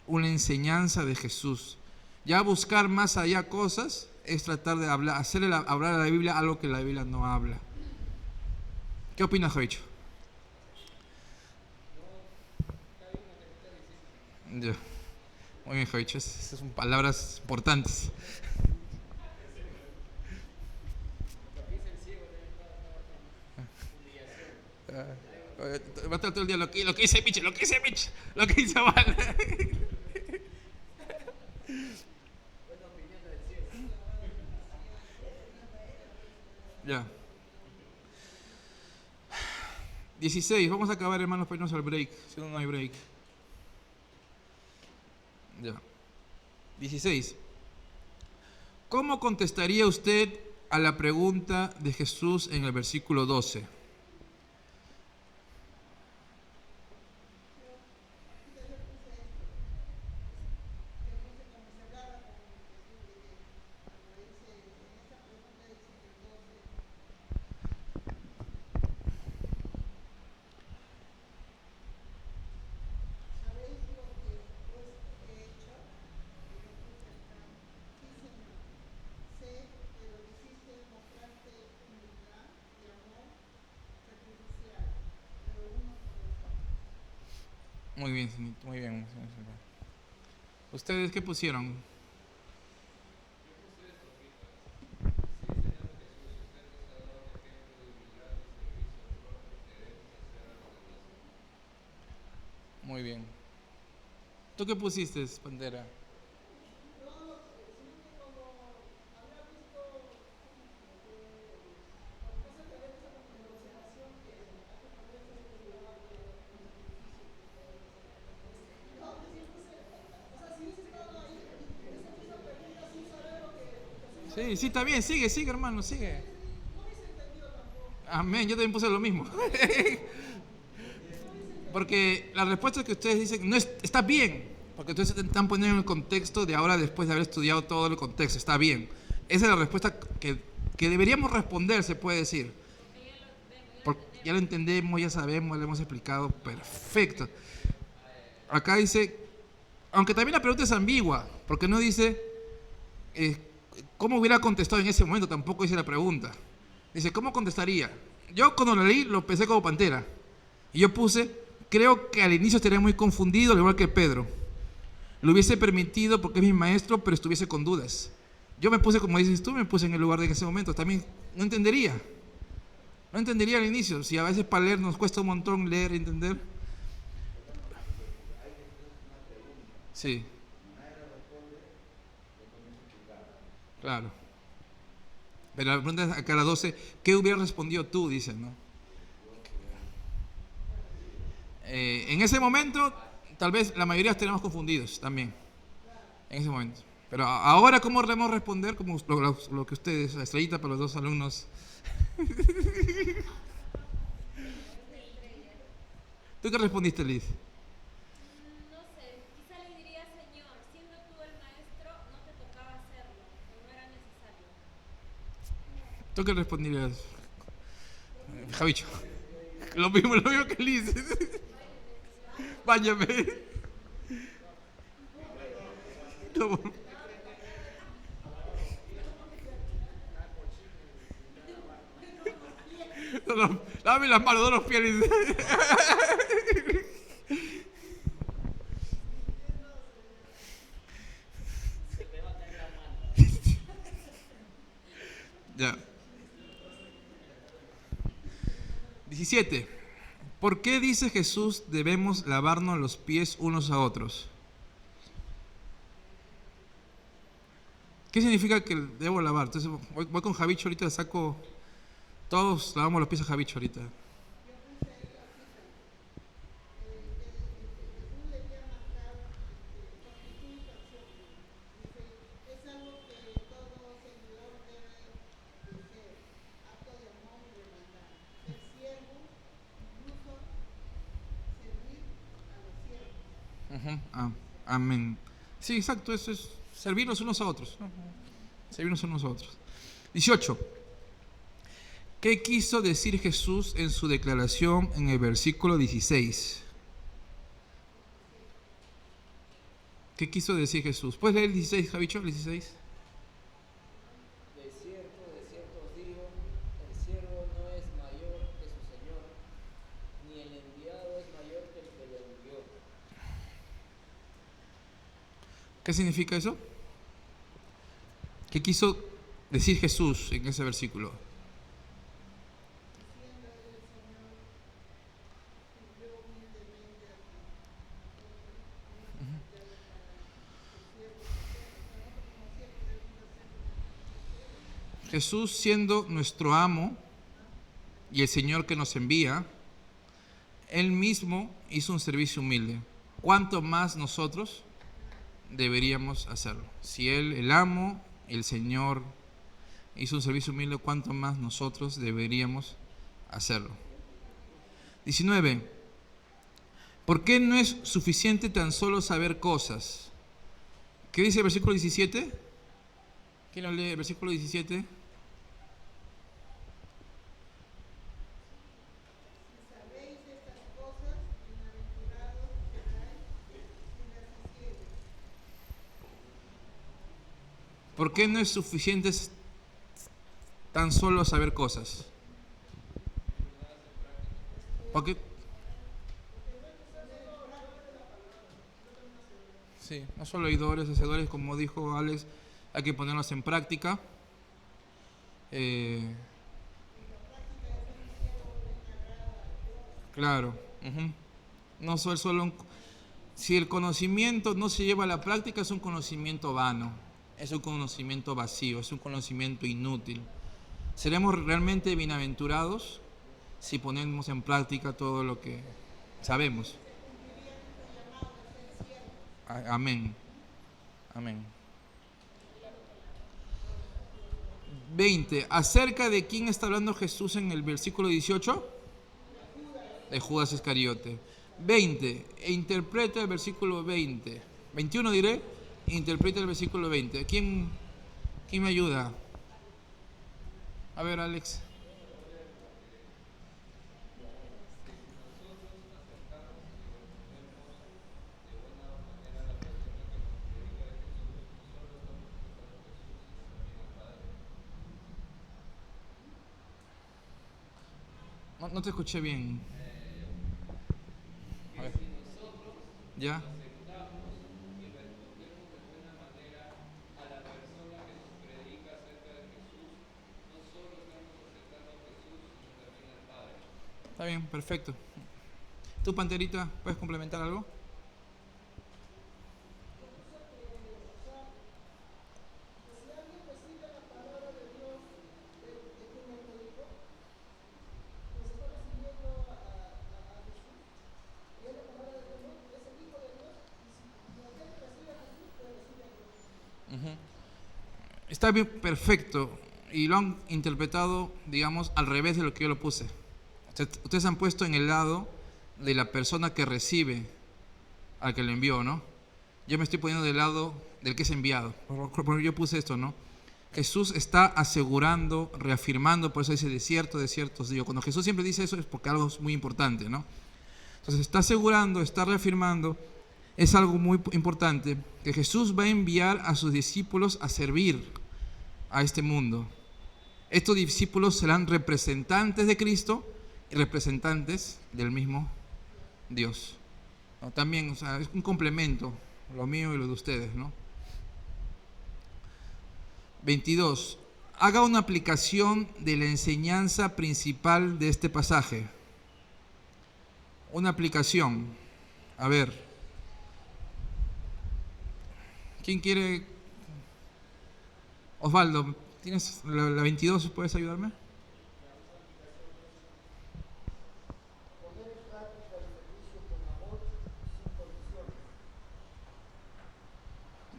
una enseñanza de Jesús. Ya buscar más allá cosas es tratar de hablar, hacerle hablar a la Biblia algo que la Biblia no habla. ¿Qué opinas, Javicho? Ya. Muy bien, Javicho. Esas son palabras importantes. Va a estar todo el día lo que dice Mitch, lo que dice Mitch, lo que dice Val. Ya. 16, vamos a acabar, hermanos, para irnos al break. Si no, no hay break. Ya. 16. ¿Cómo contestaría usted a la pregunta de Jesús en el versículo 12? Muy bien, muy bien. ¿Ustedes qué pusieron? Muy bien. ¿Tú qué pusiste, Pantera? Sí, sí, está bien, sigue, sigue, hermano, sigue. Amén, yo también puse lo mismo. Porque la respuesta que ustedes dicen no está bien, porque ustedes se están poniendo en el contexto de ahora después de haber estudiado todo el contexto, está bien. Esa es la respuesta que deberíamos responder, se puede decir. Porque ya lo entendemos, ya sabemos, le hemos explicado, perfecto. Acá dice, aunque también la pregunta es ambigua, porque no dice cómo hubiera contestado en ese momento, tampoco dice la pregunta. Dice, ¿cómo contestaría? Yo cuando lo leí lo pensé como Pantera. Y yo puse, creo que al inicio estaría muy confundido, al igual que Pedro. Lo hubiese permitido porque es mi maestro, pero estuviese con dudas. Yo me puse, como dices tú, me puse en el lugar de ese momento. También no entendería. No entendería al inicio. Si a veces para leer nos cuesta un montón leer y entender. Sí. Claro. Pero la pregunta es acá a las 12, ¿qué hubieras respondido tú? Dicen, ¿no? En ese momento, tal vez la mayoría estaríamos confundidos también. En ese momento. Pero ahora, ¿cómo debemos responder? Como lo que ustedes, la estrellita para los dos alumnos. ¿Tú qué respondiste, Liz? No sé, quizá le diría, Señor, siendo tú el maestro, no te tocaba hacerlo, o no era necesario. ¿Tú qué respondirías, Javicho? Lo mismo que Liz. Báñame. No. No, dame las manos, no los pies. Ya. 17. ¿Por qué dice Jesús debemos lavarnos los pies unos a otros? ¿Qué significa que debo lavar? Entonces voy con Javicho ahorita, saco. Todos lavamos los pies a Javicho ahorita. Ujú, amén. Sí, exacto, eso es servirnos unos a otros, ¿no? Servirnos unos a otros. 18. ¿Qué quiso decir Jesús en su declaración en el versículo 16? ¿Qué quiso decir Jesús? ¿Puedes leer el 16, Javicho? El 16. De cierto os digo, el siervo no es mayor que su señor, ni el enviado es mayor que el que le envió. ¿Qué significa eso? ¿Qué quiso decir Jesús en ese versículo? Jesús siendo nuestro amo y el Señor que nos envía, Él mismo hizo un servicio humilde. ¿Cuánto más nosotros deberíamos hacerlo? Si Él, el amo, el Señor, hizo un servicio humilde, ¿cuánto más nosotros deberíamos hacerlo? 19. ¿Por qué no es suficiente tan solo saber cosas? ¿Qué dice el versículo 17? ¿Quién lo lee? El versículo 17. ¿Por qué no es suficiente tan solo saber cosas? Porque sí, no solo oidores, hacedores, como dijo Alex, hay que ponerlos en práctica. Claro. Ujú. No solo si el conocimiento no se lleva a la práctica, es un conocimiento vano, es un conocimiento vacío, es un conocimiento inútil. ¿Seremos realmente bienaventurados si ponemos en práctica todo lo que sabemos? Amén. Amén. 20. ¿Acerca de quién está hablando Jesús en el versículo 18? De Judas Iscariote. 20. E interpreta el versículo 20. 21 diré. Interpreta el versículo 20. ¿Quién me ayuda? A ver, Alex. No te escuché bien. A ver. ¿Ya? Está bien, perfecto. ¿Tú, Panterita, puedes complementar algo? Está bien, perfecto. Y lo han interpretado, digamos, al revés de lo que yo lo puse. Ustedes han puesto en el lado de la persona que recibe al que lo envió, ¿no? Yo me estoy poniendo del lado del que es enviado. Yo puse esto, ¿no? Jesús está asegurando, reafirmando, por eso dice de cierto, os digo. Cuando Jesús siempre dice eso es porque algo es muy importante, ¿no? Entonces está asegurando, está reafirmando, es algo muy importante, que Jesús va a enviar a sus discípulos a servir a este mundo. Estos discípulos serán representantes de Cristo y representantes del mismo Dios, ¿no? También, o sea, es un complemento, lo mío y lo de ustedes, ¿no? 22. Haga una aplicación de la enseñanza principal de este pasaje. Una aplicación. A ver. ¿Quién quiere? Osvaldo, ¿tienes la 22? ¿Puedes ayudarme?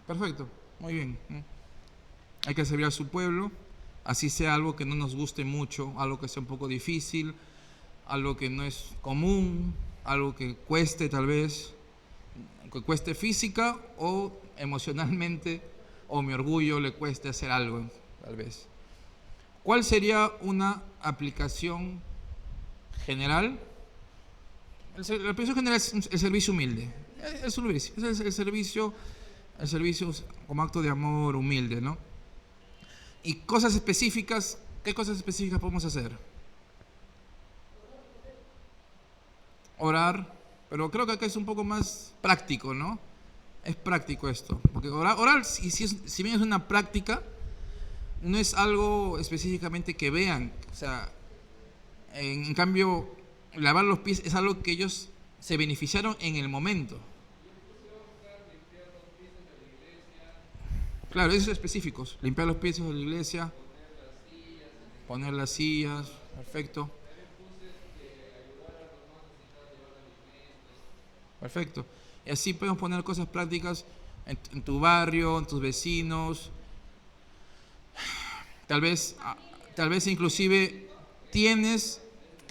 Perfecto, muy bien. Hay que servir a su pueblo, así sea algo que no nos guste mucho, algo que sea un poco difícil, algo que no es común, algo que cueste tal vez, que cueste física o emocionalmente, o mi orgullo le cueste hacer algo, tal vez. ¿Cuál sería una aplicación general? La aplicación general es el servicio humilde. Es el servicio como acto de amor humilde, ¿no? Y cosas específicas, ¿qué cosas específicas podemos hacer? Orar, pero creo que acá es un poco más práctico, ¿no? Es práctico esto, porque orar si bien es una práctica, no es algo específicamente que vean, o sea, en cambio, lavar los pies es algo que ellos se beneficiaron en el momento. Claro, esos específicos, limpiar los pies de la iglesia, poner las sillas, perfecto. Perfecto. Y así podemos poner cosas prácticas en tu barrio, en tus vecinos. Tal vez inclusive tienes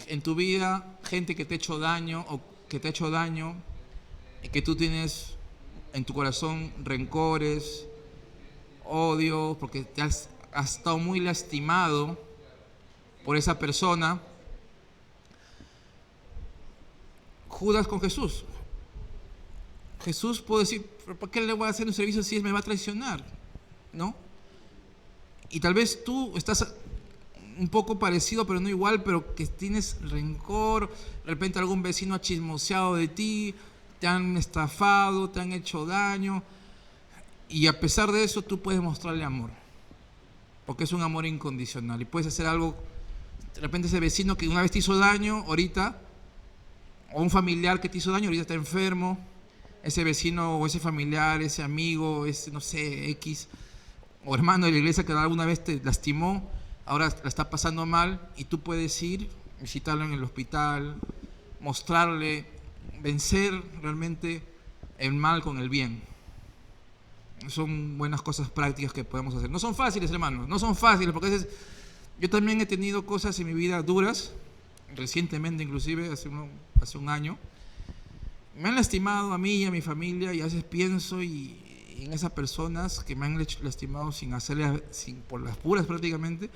en tu vida gente que te ha hecho daño o que te ha hecho daño y que tú tienes en tu corazón rencores, odio, porque has estado muy lastimado por esa persona. Judas con Jesús. Jesús puede decir, ¿por qué le voy a hacer un servicio si él me va a traicionar? ¿No? Y tal vez tú estás un poco parecido, pero no igual, pero que tienes rencor, de repente algún vecino ha chismoseado de ti, te han estafado, te han hecho daño, y a pesar de eso tú puedes mostrarle amor, porque es un amor incondicional, y puedes hacer algo, de repente ese vecino que una vez te hizo daño, ahorita, o un familiar que te hizo daño, ahorita está enfermo, ese vecino o ese familiar, ese amigo, ese no sé, X, o hermano de la iglesia que alguna vez te lastimó, ahora la está pasando mal y tú puedes ir, visitarlo en el hospital, mostrarle, vencer realmente el mal con el bien. son buenas cosas prácticas que podemos hacer. No son fáciles, hermanos, no son fáciles, porque a veces yo también he tenido cosas en mi vida duras, recientemente inclusive, hace un año. Me han lastimado a mí y a mi familia, y a veces pienso en esas personas que me han lastimado sin hacerle, por las puras prácticamente,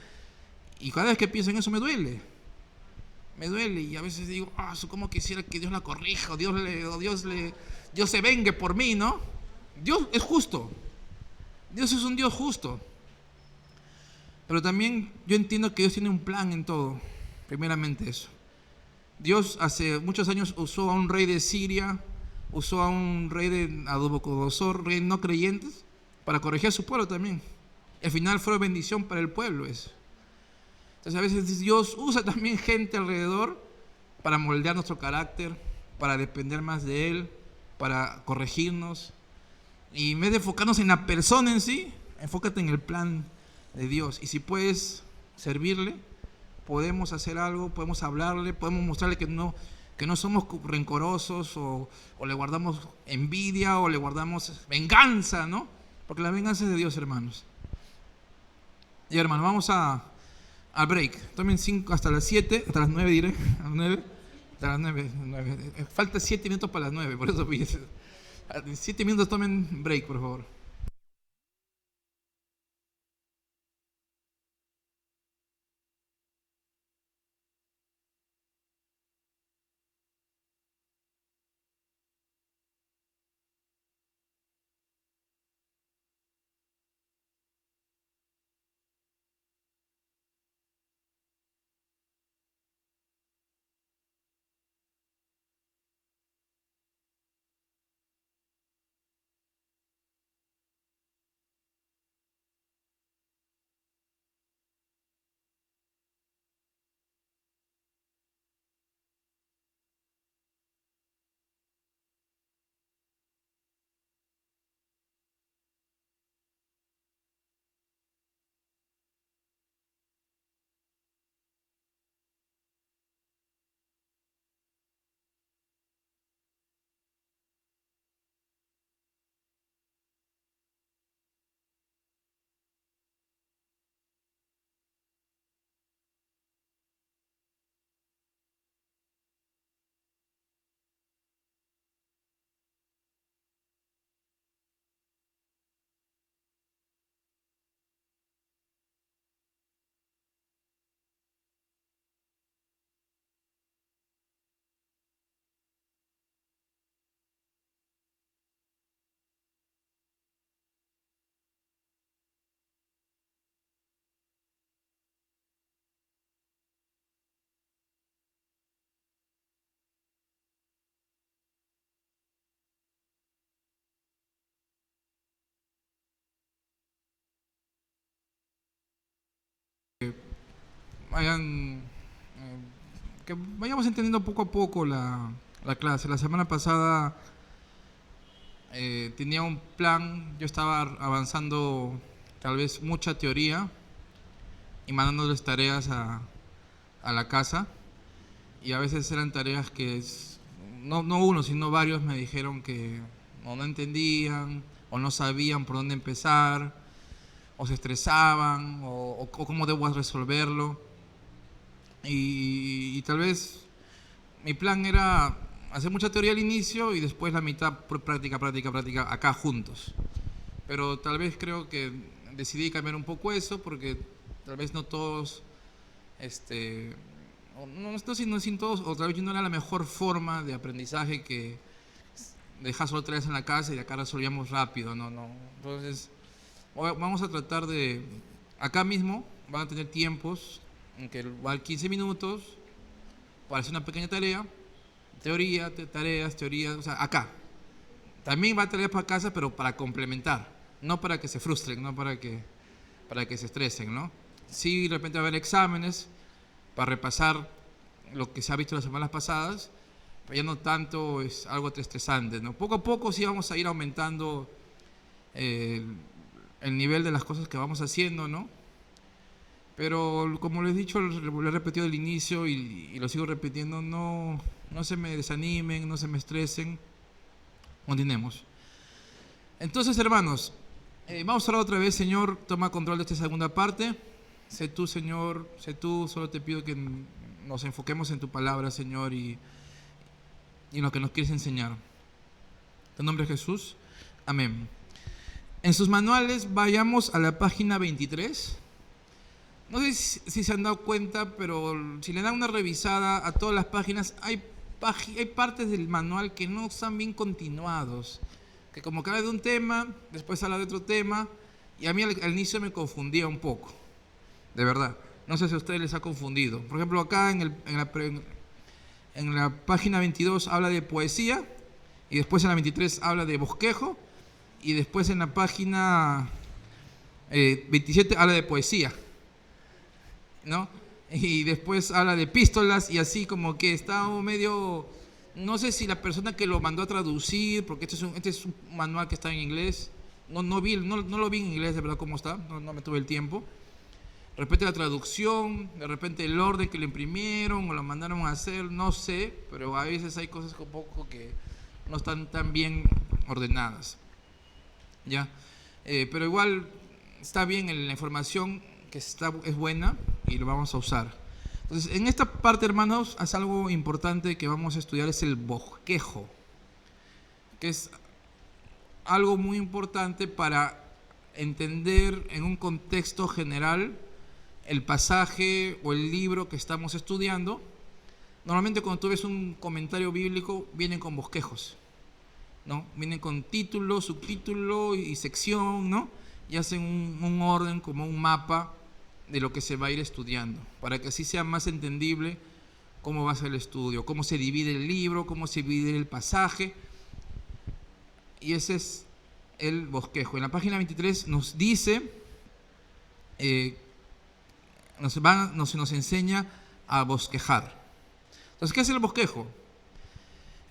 y cada vez que pienso en eso me duele, y a veces digo, cómo quisiera que Dios la corrija, Dios se vengue por mí, ¿no? Dios es justo, Dios es un Dios justo, pero también yo entiendo que Dios tiene un plan en todo. Primeramente eso, Dios hace muchos años usó a un rey de Siria, usó a un rey de Nabucodonosor, rey no creyentes, para corregir a su pueblo también. Y al final fue bendición para el pueblo eso. Entonces a veces Dios usa también gente alrededor para moldear nuestro carácter, para depender más de Él, para corregirnos. Y en vez de enfocarnos en la persona en sí, enfócate en el plan de Dios. Y si puedes servirle, podemos hacer algo, podemos hablarle, podemos mostrarle que no somos rencorosos o le guardamos envidia o le guardamos venganza, ¿no? Porque la venganza es de Dios, hermanos. Y hermanos, vamos al break. Tomen 5 hasta las 7, hasta las 9 diré, a las 9, hasta las 9. Falta 7 minutos para las 9, por eso 7 minutos, tomen break, por favor. Que vayamos entendiendo poco a poco la clase. La semana pasada tenía un plan, yo estaba avanzando tal vez mucha teoría y mandándoles tareas a la casa, y a veces eran tareas que no uno sino varios me dijeron que no entendían o no sabían por dónde empezar, o se estresaban, o cómo debo resolverlo. Y tal vez mi plan era hacer mucha teoría al inicio y después la mitad práctica acá juntos. Pero tal vez creo que decidí cambiar un poco eso, porque tal vez no todos, no sin todos, o tal vez no era la mejor forma de aprendizaje que dejar solo tareas en la casa y acá resolvíamos rápido, no. Entonces vamos a tratar de, acá mismo van a tener tiempos en que va a 15 minutos para hacer una pequeña tarea, tareas, o sea, acá. También va a tareas para casa, pero para complementar, no para que se frustren, no para que se estresen, ¿no? Sí, de repente va a haber exámenes para repasar lo que se ha visto las semanas pasadas, pero ya no tanto es algo estresante, ¿no? Poco a poco sí vamos a ir aumentando el nivel de las cosas que vamos haciendo, ¿no? Pero como les he dicho, lo he repetido al inicio y lo sigo repitiendo, no se me desanimen, no se me estresen, continuemos. Entonces, hermanos, Vamos a orar otra vez. Señor, toma control de esta segunda parte. Sé tú, Señor, sé tú. Solo te pido que nos enfoquemos en tu palabra, Señor, y en lo que nos quieres enseñar. En tu nombre, Jesús. Amén. En sus manuales vayamos a la página 23. No sé si se han dado cuenta, pero si le dan una revisada a todas las páginas, hay partes del manual que no están bien continuados. Que como que habla de un tema, después habla de otro tema, y a mí al inicio me confundía un poco. De verdad. No sé si a ustedes les ha confundido. Por ejemplo, acá en la página 22 habla de poesía, y después en la 23 habla de bosquejo, y después en la página 27 habla de poesía, ¿no? Y después habla de epístolas, y así como que está medio... No sé si la persona que lo mandó a traducir, porque este es un manual que está en inglés, no lo vi en inglés de verdad cómo está, no me tuve el tiempo. De repente la traducción, de repente el orden que lo imprimieron o lo mandaron a hacer, no sé, pero a veces hay cosas un poco que no están tan bien ordenadas. ¿Ya? Pero igual está bien, la información que es buena y lo vamos a usar. Entonces, en esta parte, hermanos, es algo importante que vamos a estudiar, es el bosquejo, que es algo muy importante para entender en un contexto general el pasaje o el libro que estamos estudiando. Normalmente cuando tú ves un comentario bíblico, vienen con bosquejos, ¿no? Vienen con título, subtítulo y sección, ¿no? Y hacen un orden, como un mapa de lo que se va a ir estudiando, para que así sea más entendible cómo va a ser el estudio, cómo se divide el libro, cómo se divide el pasaje. Y ese es el bosquejo. En la página 23 nos dice, nos enseña a bosquejar. Entonces, ¿qué es el bosquejo?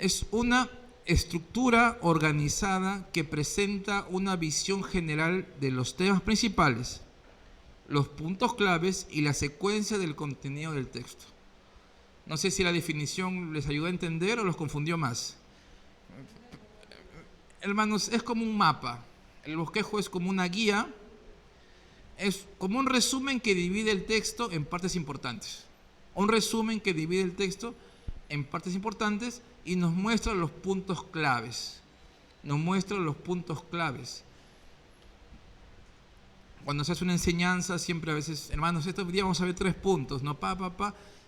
Es una estructura organizada que presenta una visión general de los temas principales, los puntos claves y la secuencia del contenido del texto. No sé si la definición les ayudó a entender o los confundió más. Hermanos, es como un mapa. El bosquejo es como una guía, es como un resumen que divide el texto en partes importantes. Un resumen que divide el texto en partes importantes y nos muestra los puntos claves. Nos muestra los puntos claves. Cuando se hace una enseñanza, siempre a veces, hermanos, este día vamos a ver 3 puntos, ¿no?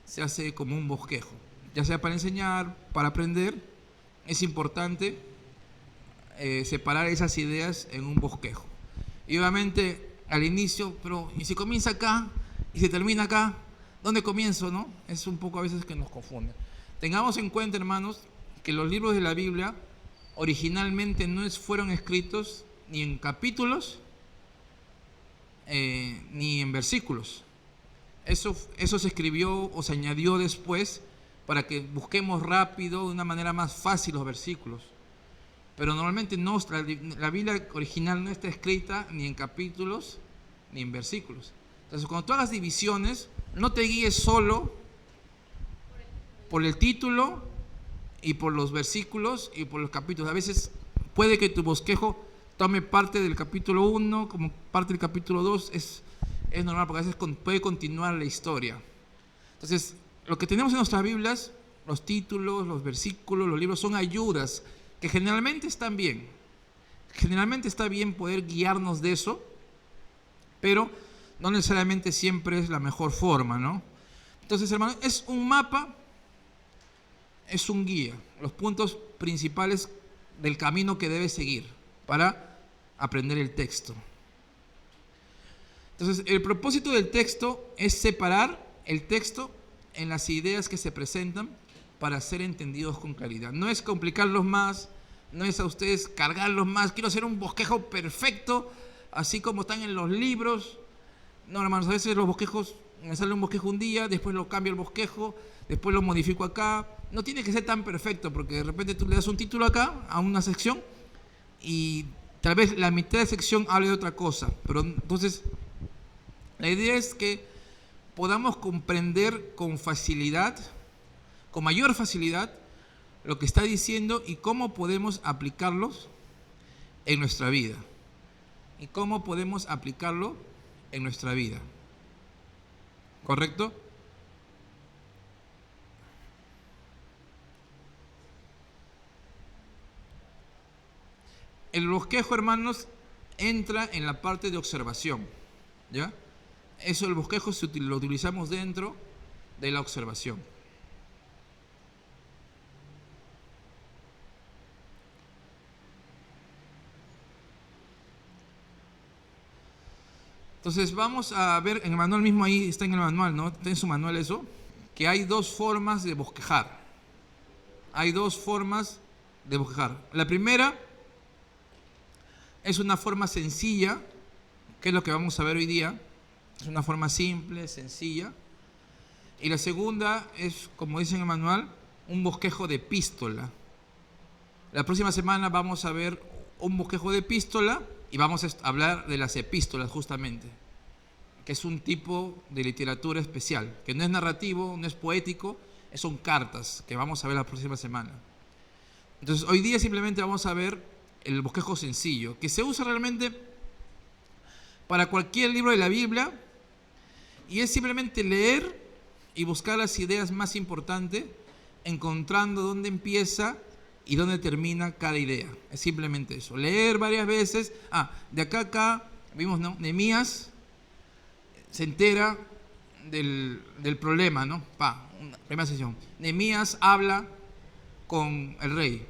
Se hace como un bosquejo. Ya sea para enseñar, para aprender, es importante separar esas ideas en un bosquejo. Y obviamente, al inicio, pero ¿y si comienza acá? ¿Y si termina acá? ¿Dónde comienzo, no? Es un poco a veces que nos confunde. Tengamos en cuenta, hermanos, que los libros de la Biblia originalmente no fueron escritos ni en capítulos, ni en versículos. Eso se escribió o se añadió después para que busquemos rápido, de una manera más fácil, los versículos. Pero normalmente la Biblia original no está escrita ni en capítulos ni en versículos. Entonces, cuando tú hagas divisiones, no te guíes solo por el título y por los versículos y por los capítulos. A veces puede que tu bosquejo tome parte del capítulo 1 como parte del capítulo 2, es normal, porque a veces puede continuar la historia. Entonces, lo que tenemos en nuestras Biblias, los títulos, los versículos, los libros, son ayudas que generalmente están bien. Generalmente está bien poder guiarnos de eso, pero no necesariamente siempre es la mejor forma, ¿no? Entonces, hermanos, es un mapa, es un guía, los puntos principales del camino que debes seguir para aprender el texto. Entonces, el propósito del texto es separar el texto en las ideas que se presentan para ser entendidos con claridad. No es complicarlos más, no es a ustedes cargarlos más. Quiero hacer un bosquejo perfecto, así como están en los libros. No, hermanos, a veces los bosquejos, me sale un bosquejo un día, después lo cambio el bosquejo, después lo modifico acá. No tiene que ser tan perfecto, porque de repente tú le das un título acá a una sección y tal vez la mitad de sección hable de otra cosa. Pero entonces, la idea es que podamos comprender con facilidad, con mayor facilidad, lo que está diciendo y cómo podemos aplicarlos en nuestra vida. y cómo podemos aplicarlo en nuestra vida. ¿Correcto? El bosquejo, hermanos, entra en la parte de observación, ¿ya? Eso, el bosquejo lo utilizamos dentro de la observación. Entonces vamos a ver en el manual mismo, ahí está en el manual, ¿no? Está en su manual eso, que hay dos formas de bosquejar. Hay dos formas de bosquejar. La primera es una forma sencilla, que es lo que vamos a ver hoy día. Es una forma simple, sencilla. Y la segunda es, como dice en el manual, un bosquejo de epístola. La próxima semana vamos a ver un bosquejo de epístola y vamos a hablar de las epístolas justamente, que es un tipo de literatura especial, que no es narrativo, no es poético, son cartas que vamos a ver la próxima semana. Entonces hoy día simplemente vamos a ver el bosquejo sencillo, que se usa realmente para cualquier libro de la Biblia y es simplemente leer y buscar las ideas más importantes, encontrando dónde empieza y dónde termina cada idea. Es simplemente eso. Leer varias veces. De acá a acá, vimos, ¿no? Nehemías se entera del problema, ¿no? Primera sesión. Nehemías habla con el rey.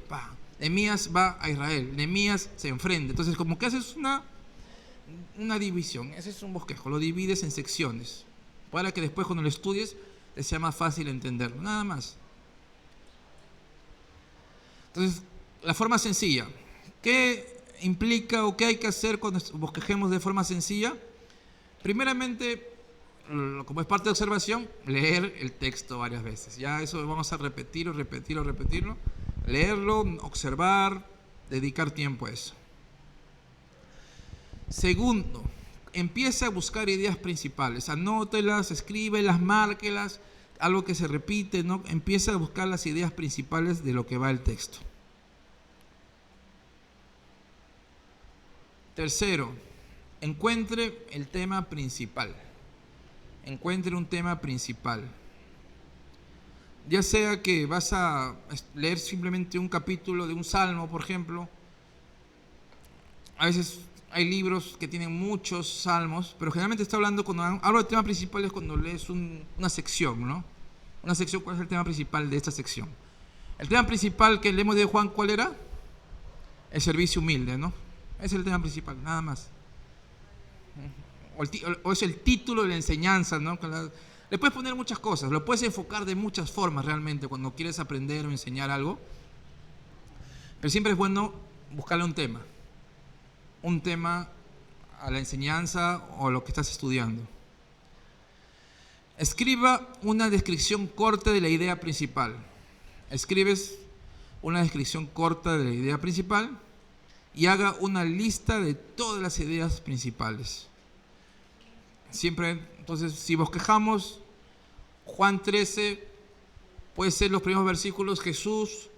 Nehemías va a Israel. Nehemías se enfrenta. Entonces, como que haces una división. Ese es un bosquejo. Lo divides en secciones para que después, cuando lo estudies, te sea más fácil entenderlo. Nada más. Entonces, la forma sencilla. ¿Qué implica o qué hay que hacer cuando bosquejemos de forma sencilla? Primeramente, como es parte de observación, leer el texto varias veces. Ya eso vamos a repetirlo. Leerlo, observar, dedicar tiempo a eso. Segundo, empieza a buscar ideas principales. Anótelas, escríbelas, márquelas. Algo que se repite, ¿no? Empieza a buscar las ideas principales de lo que va el texto. Tercero, encuentre el tema principal. Encuentre un tema principal. Ya sea que vas a leer simplemente un capítulo de un salmo, por ejemplo. A veces hay libros que tienen muchos salmos, pero generalmente está hablando, cuando hablo de tema principal es cuando lees una sección, ¿no? Una sección, ¿cuál es el tema principal de esta sección? El tema principal que leemos de Juan, ¿cuál era? El servicio humilde, ¿no? Ese es el tema principal, nada más. O es el título de la enseñanza, ¿no? Le puedes poner muchas cosas, lo puedes enfocar de muchas formas realmente cuando quieres aprender o enseñar algo. Pero siempre es bueno buscarle un tema a la enseñanza o a lo que estás estudiando. Escriba una descripción corta de la idea principal. Escribes una descripción corta de la idea principal y haga una lista de todas las ideas principales. Siempre, entonces, si bosquejamos Juan 13, puede ser los primeros versículos. Jesús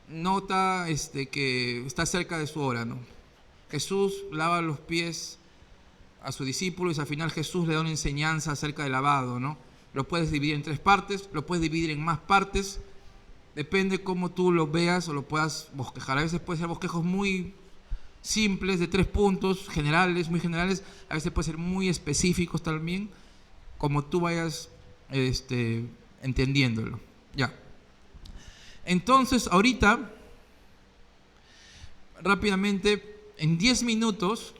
nota que está cerca de su hora, ¿no? Jesús lava los pies a sus discípulos y al final Jesús le da una enseñanza acerca del lavado, ¿no? Lo puedes dividir en 3 partes, lo puedes dividir en más partes, depende cómo tú lo veas o lo puedas bosquejar. A veces puede ser bosquejos muy simples, de 3 puntos, generales, muy generales. A veces puede ser muy específicos también, como tú vayas entendiéndolo. Ya. Entonces, ahorita, rápidamente, en 10 minutos,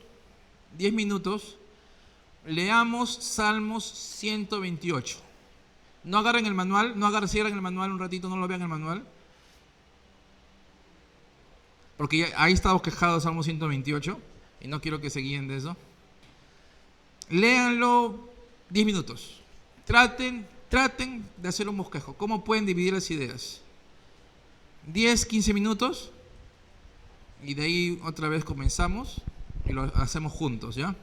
leamos Salmos 128. No agarren el manual, cierren el manual un ratito, no lo vean el manual. Porque ahí está bosquejado Salmo 128 y no quiero que se guíen de eso. Léanlo 10 minutos. Traten de hacer un bosquejo. ¿Cómo pueden dividir las ideas? 10, 15 minutos y de ahí otra vez comenzamos y lo hacemos juntos, ¿ya?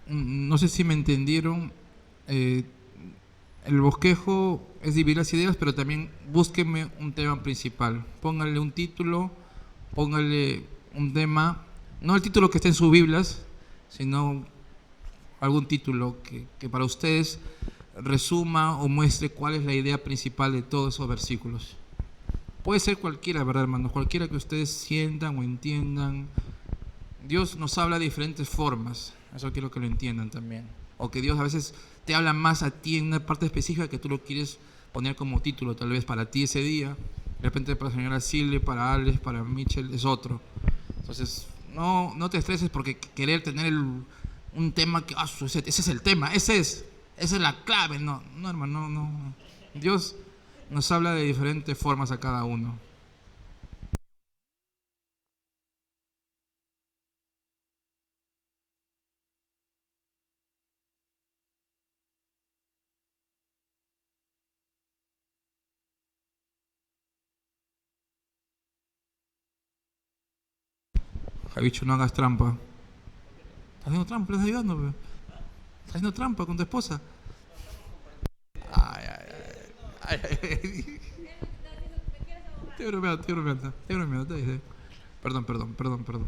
No sé si me entendieron. eh, el bosquejo es dividir las ideas, pero también búsqueme un tema principal. Póngale un título, póngale un tema, no el título que esté en sus Biblias, sino algún título que para ustedes resuma o muestre cuál es la idea principal de todos esos versículos. Puede ser cualquiera, ¿verdad, hermanos? Cualquiera que ustedes sientan o entiendan. Dios nos habla de diferentes formas. Eso quiero que lo entiendan también. O que Dios a veces te habla más a ti en una parte específica que tú lo quieres poner como título, tal vez para ti ese día. De repente para la señora Silvia, para Alex, para Mitchell es otro. Entonces, no te estreses porque querer tener un tema que, ese es el tema, esa es la clave. No, no, hermano, no. Dios nos habla de diferentes formas a cada uno. Javicho, no hagas trampa. ¿Estás haciendo trampa? ¿Le estás ayudando? Pe? ¿Estás haciendo trampa con tu esposa? Ay, ay, ay, ay, ay. Estoy bromeando, estoy bromeando, estoy bromeando. Perdón, perdón, perdón, perdón.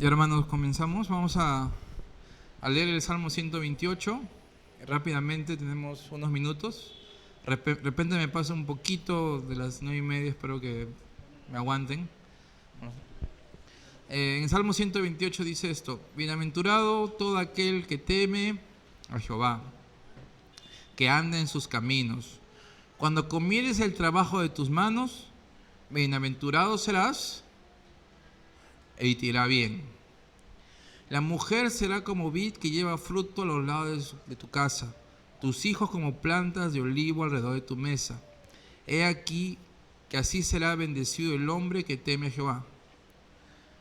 Y hermanos, comenzamos. Vamos a leer el Salmo 128. Rápidamente, tenemos unos minutos. De repente me pasa un poquito de las 9:30, espero que me aguanten. En el Salmo 128 dice esto: bienaventurado todo aquel que teme a Jehová, que anda en sus caminos. Cuando comieres el trabajo de tus manos, bienaventurado serás y te irá bien. La mujer será como vid que lleva fruto a los lados de tu casa, tus hijos como plantas de olivo alrededor de tu mesa. He aquí que así será bendecido el hombre que teme a Jehová.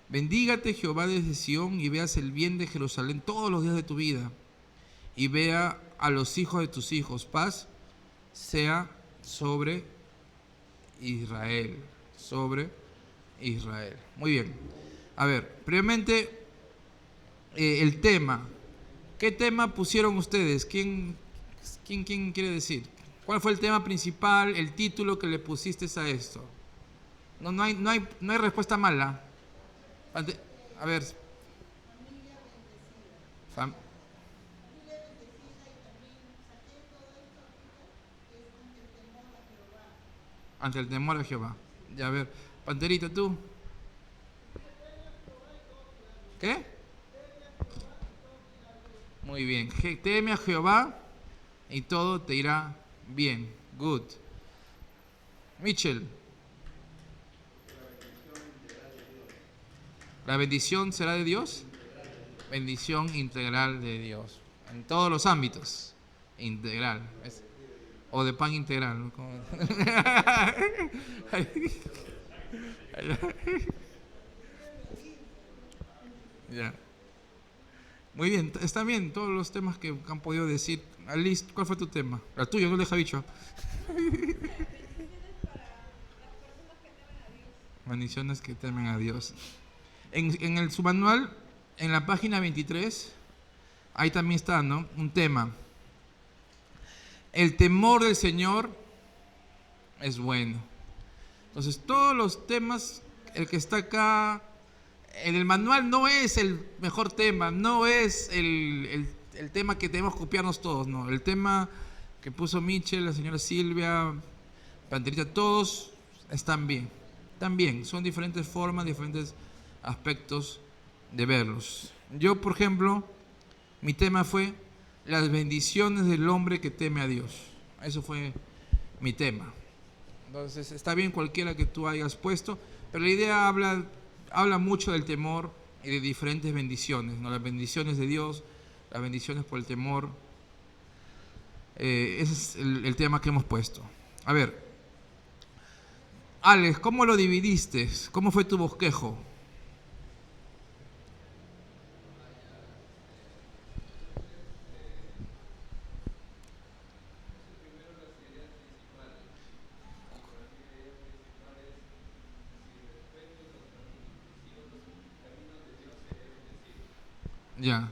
Bendígate Jehová desde Sión y veas el bien de Jerusalén todos los días de tu vida. Y vea a los hijos de tus hijos. Paz sea sobre Israel. Sobre Israel. Muy bien. A ver, previamente el tema. ¿Qué tema pusieron ustedes? ¿Quién quiere decir? ¿Cuál fue el tema principal, el título que le pusiste a esto? No hay respuesta mala. A ver. Ante el temor a Jehová. Ya, a ver, Panterita, tú. ¿Qué? Muy bien. Teme a Jehová y todo te irá bien. Good. Mitchell. ¿La bendición será de Dios? Bendición integral de Dios. En todos los ámbitos. Integral. O de pan integral, ¿no? Ya. Muy bien, está bien todos los temas que han podido decir. Alice, ¿cuál fue tu tema? El tuyo, no el de Javicho. Bendiciones que temen a Dios. En su manual, en la página 23, ahí también está, ¿no? Un tema. El temor del Señor es bueno. Entonces, todos los temas, el que está acá en el manual no es el mejor tema, no es el tema que tenemos que copiarnos todos, no. El tema que puso Mitchell, la señora Silvia, Panterita, todos están bien. Están bien, son diferentes formas, diferentes aspectos de verlos. Yo, por ejemplo, mi tema fue las bendiciones del hombre que teme a Dios. Eso fue mi tema. Entonces, está bien cualquiera que tú hayas puesto, pero la idea habla mucho del temor y de diferentes bendiciones, ¿no? Las bendiciones de Dios, las bendiciones por el temor. Ese es el tema que hemos puesto. A ver, Alex, ¿cómo lo dividiste? ¿Cómo fue tu bosquejo? Ya.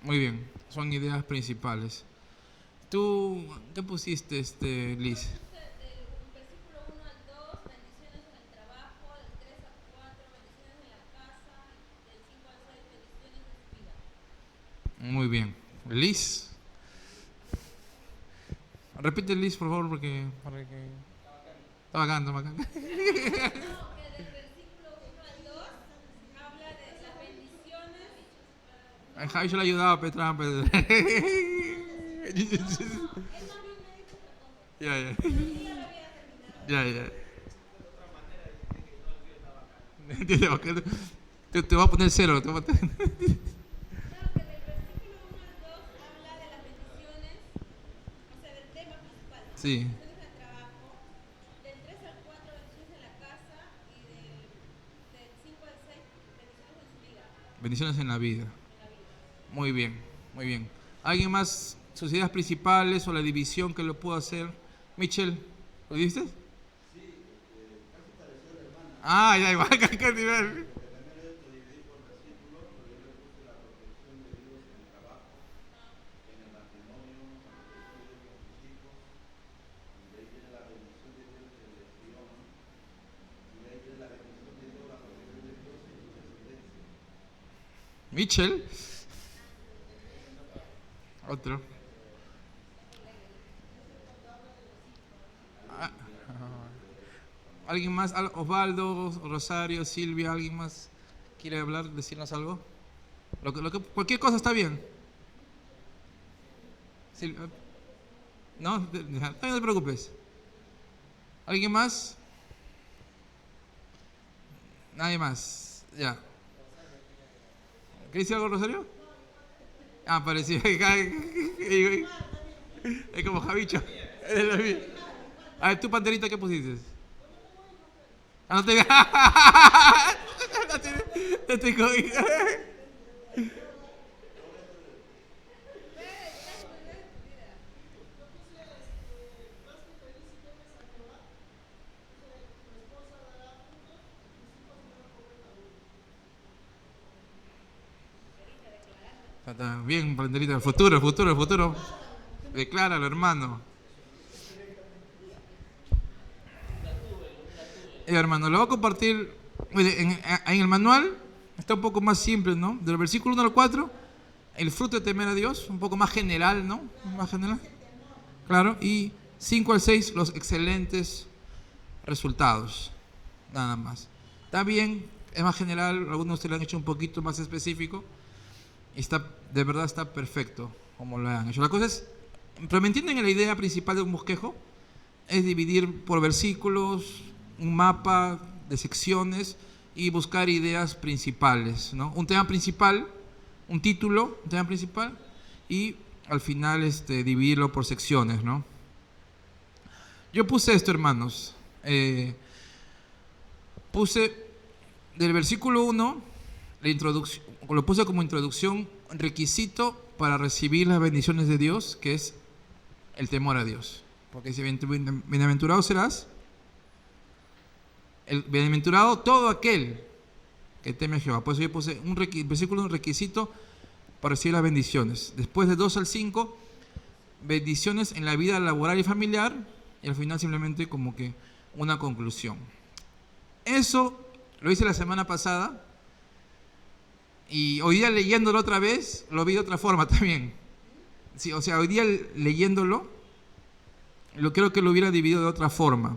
Muy bien, son ideas principales. ¿Tú qué pusiste, Liz? Del versículo 1 al 2, bendiciones en el trabajo, del 3 al 4, bendiciones en la casa, del 5 al 6, bendiciones en su vida. Muy bien. Liz. Repite Liz, por favor, porque está bacán, está bacán. No, que del versículo 1 al 2 habla de las bendiciones. A Javi yo le ayudaba, Petra. Ya. Te voy a poner cero. No, que del versículo 1 al 2 habla de las bendiciones, o sea, del tema principal. Sí. Bendiciones en el trabajo, del 3 al 4, bendiciones en la casa, y del 5 al 6, bendiciones en su vida. Bendiciones en la vida. Muy bien, muy bien. ¿Alguien más? ¿Sus ideas principales o la división que lo pudo hacer? Michelle, ¿lo viste? Sí, Ah, ya igual, ¿qué nivel? Mitchell. Otro. Ah, ¿alguien más? Osvaldo, Rosario, Silvia, ¿alguien más quiere hablar, decirnos algo? Cualquier cosa está bien. No, no te preocupes. ¿Alguien más? Nadie más. Ya. ¿Qué dice algo, Rosario? Ah, parecía. Es como Javicho. A ver, tú, Panterita, ¿qué pusiste? Ah, no te. No te cogí. Está bien, Panterita. El futuro. Decláralo, hermano. Hermano, lo voy a compartir. Mire, en el manual está un poco más simple, ¿no? Del versículo 1 al 4, el fruto de temer a Dios, un poco más general, ¿no? Más general. Claro, y 5 al 6, los excelentes resultados. Nada más. Está bien, es más general, algunos de ustedes lo han hecho un poquito más específico. Y está, de verdad está perfecto como lo han hecho. La cosa es, pero me entienden la idea principal de un bosquejo, es dividir por versículos, un mapa de secciones y buscar ideas principales, ¿no? Un tema principal, un título, un tema principal, y al final dividirlo por secciones, ¿no? Yo puse esto, hermanos. Puse del versículo 1, la introducción, lo puse como introducción, requisito para recibir las bendiciones de Dios, que es el temor a Dios. Porque dice, bienaventurado serás, el bienaventurado todo aquel que teme a Jehová. Por eso yo puse un versículo, un requisito para recibir las bendiciones. Después de 2 al 5, bendiciones en la vida laboral y familiar, y al final simplemente como que una conclusión. Eso lo hice la semana pasada, y hoy día leyéndolo otra vez, lo vi de otra forma también. Sí, o sea, hoy día leyéndolo, creo que lo hubiera dividido de otra forma.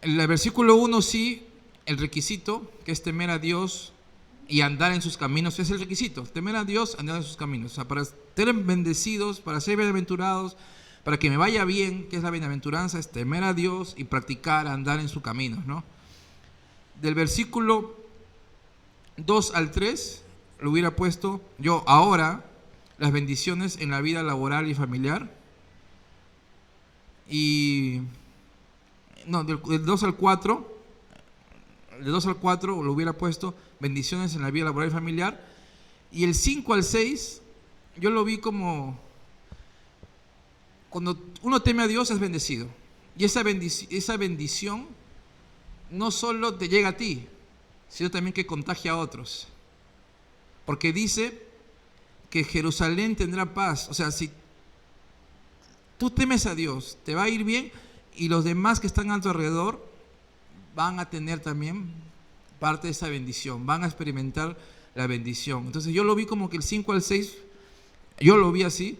En el versículo 1 sí, el requisito, que es temer a Dios y andar en sus caminos, es el requisito. Temer a Dios, andar en sus caminos. O sea, para ser bendecidos, para ser bienaventurados, para que me vaya bien, que es la bienaventuranza, es temer a Dios y practicar, andar en sus caminos, ¿no? Del versículo 2 al 3, lo hubiera puesto yo ahora, las bendiciones en la vida laboral y familiar. Y no, del 2 al 4, de 2 al 4 lo hubiera puesto bendiciones en la vida laboral y familiar. Y el 5 al 6 yo lo vi como cuando uno teme a Dios es bendecido. Y esa bendición no solo te llega a ti, sino también que contagia a otros. Porque dice que Jerusalén tendrá paz. O sea, si tú temes a Dios, te va a ir bien, y los demás que están a tu alrededor van a tener también parte de esa bendición, van a experimentar la bendición. Entonces yo lo vi como que el 5 al 6, yo lo vi así,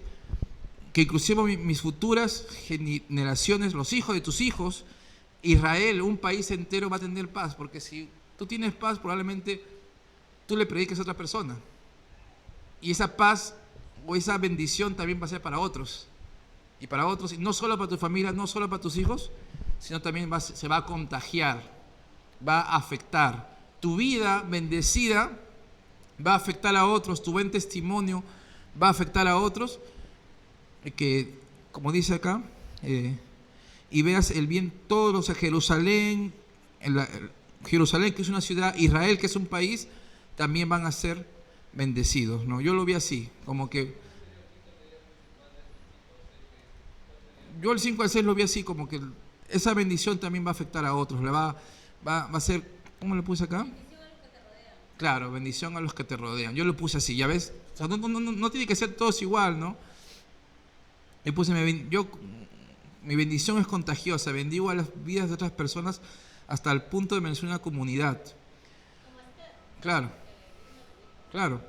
que inclusive mis futuras generaciones, los hijos de tus hijos, Israel, un país entero va a tener paz, porque si tú tienes paz, probablemente tú le prediques a otra persona, y esa paz o esa bendición también va a ser para otros. Y para otros, y no solo para tu familia, no solo para tus hijos, sino también se va a contagiar, va a afectar. Tu vida bendecida va a afectar a otros, tu buen testimonio va a afectar a otros, que, como dice acá, y veas el bien todos los, Jerusalén, Jerusalén que es una ciudad, Israel que es un país, también van a ser bendecidos, ¿no? Yo lo vi así, como que yo el 5 al 6 lo vi así, como que esa bendición también va a afectar a otros. Va a ser, ¿cómo lo puse acá? Claro, bendición a los que te rodean. Yo lo puse así, ¿ya ves? O sea, no tiene que ser todos igual, ¿no? Yo puse, mi bendición es contagiosa, bendigo a las vidas de otras personas hasta el punto de bendecir una comunidad. Claro, claro,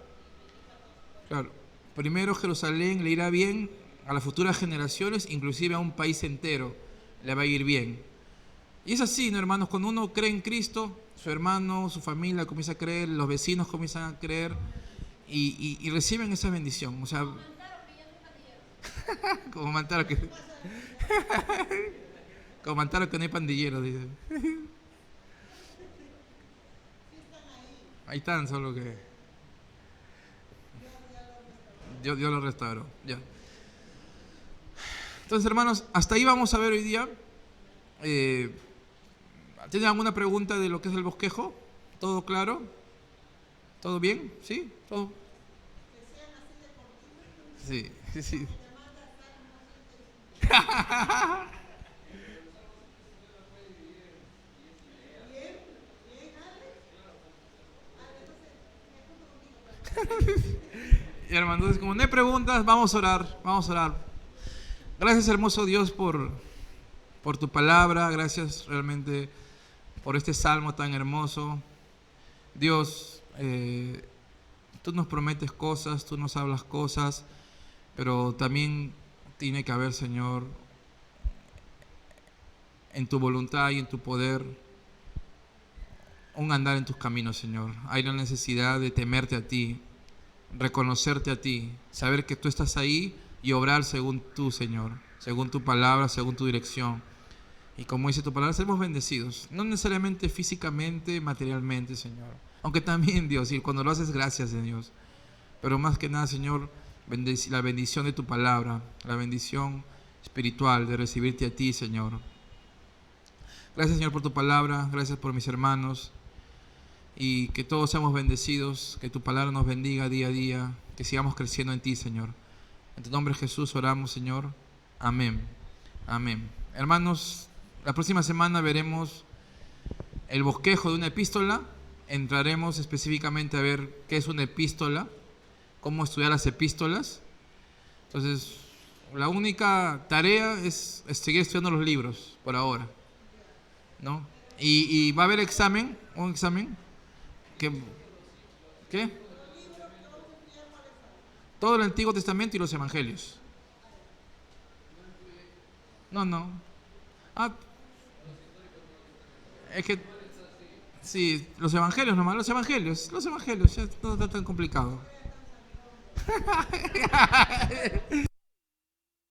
claro. Primero Jerusalén le irá bien a las futuras generaciones, inclusive a un país entero le va a ir bien. Y es así, ¿no, hermanos? Cuando uno cree en Cristo, su hermano, su familia comienza a creer, los vecinos comienzan a creer y reciben esa bendición. O sea, como Mantaro que como Mantaro que no hay pandilleros, dice. Ahí están, solo que Dios lo restauró. Ya. Entonces, hermanos, hasta ahí vamos a ver hoy día. ¿Tienen alguna pregunta de lo que es el bosquejo? ¿Todo claro? ¿Todo bien? ¿Sí? ¿Todo? Sí, sí, sí. Y hermano, entonces como no hay preguntas, vamos a orar, vamos a orar. Gracias, hermoso Dios, por tu palabra, gracias realmente por este salmo tan hermoso. Dios, tú nos prometes cosas, tú nos hablas cosas, pero también tiene que haber, Señor, en tu voluntad y en tu poder, un andar en tus caminos, Señor. Hay la necesidad de temerte a ti, reconocerte a ti, saber que tú estás ahí y obrar según tú, Señor, según tu palabra, según tu dirección. Y como dice tu palabra, seremos bendecidos, no necesariamente físicamente, materialmente, Señor, aunque también, Dios, y cuando lo haces, gracias, Dios, pero más que nada, Señor, la bendición de tu palabra, la bendición espiritual de recibirte a ti, Señor. Gracias, Señor, por tu palabra, gracias por mis hermanos, y que todos seamos bendecidos, que tu palabra nos bendiga día a día, que sigamos creciendo en ti, Señor. En tu nombre, Jesús, oramos, Señor. Amén. Amén. Hermanos, la próxima semana veremos el bosquejo de una epístola. Entraremos específicamente a ver qué es una epístola, cómo estudiar las epístolas. Entonces, la única tarea es seguir estudiando los libros por ahora, ¿no? Y va a haber examen, un examen. ¿Qué? Todo el Antiguo Testamento y los Evangelios. No. Ah, es que sí, los Evangelios nomás, los Evangelios, ya no está tan complicado.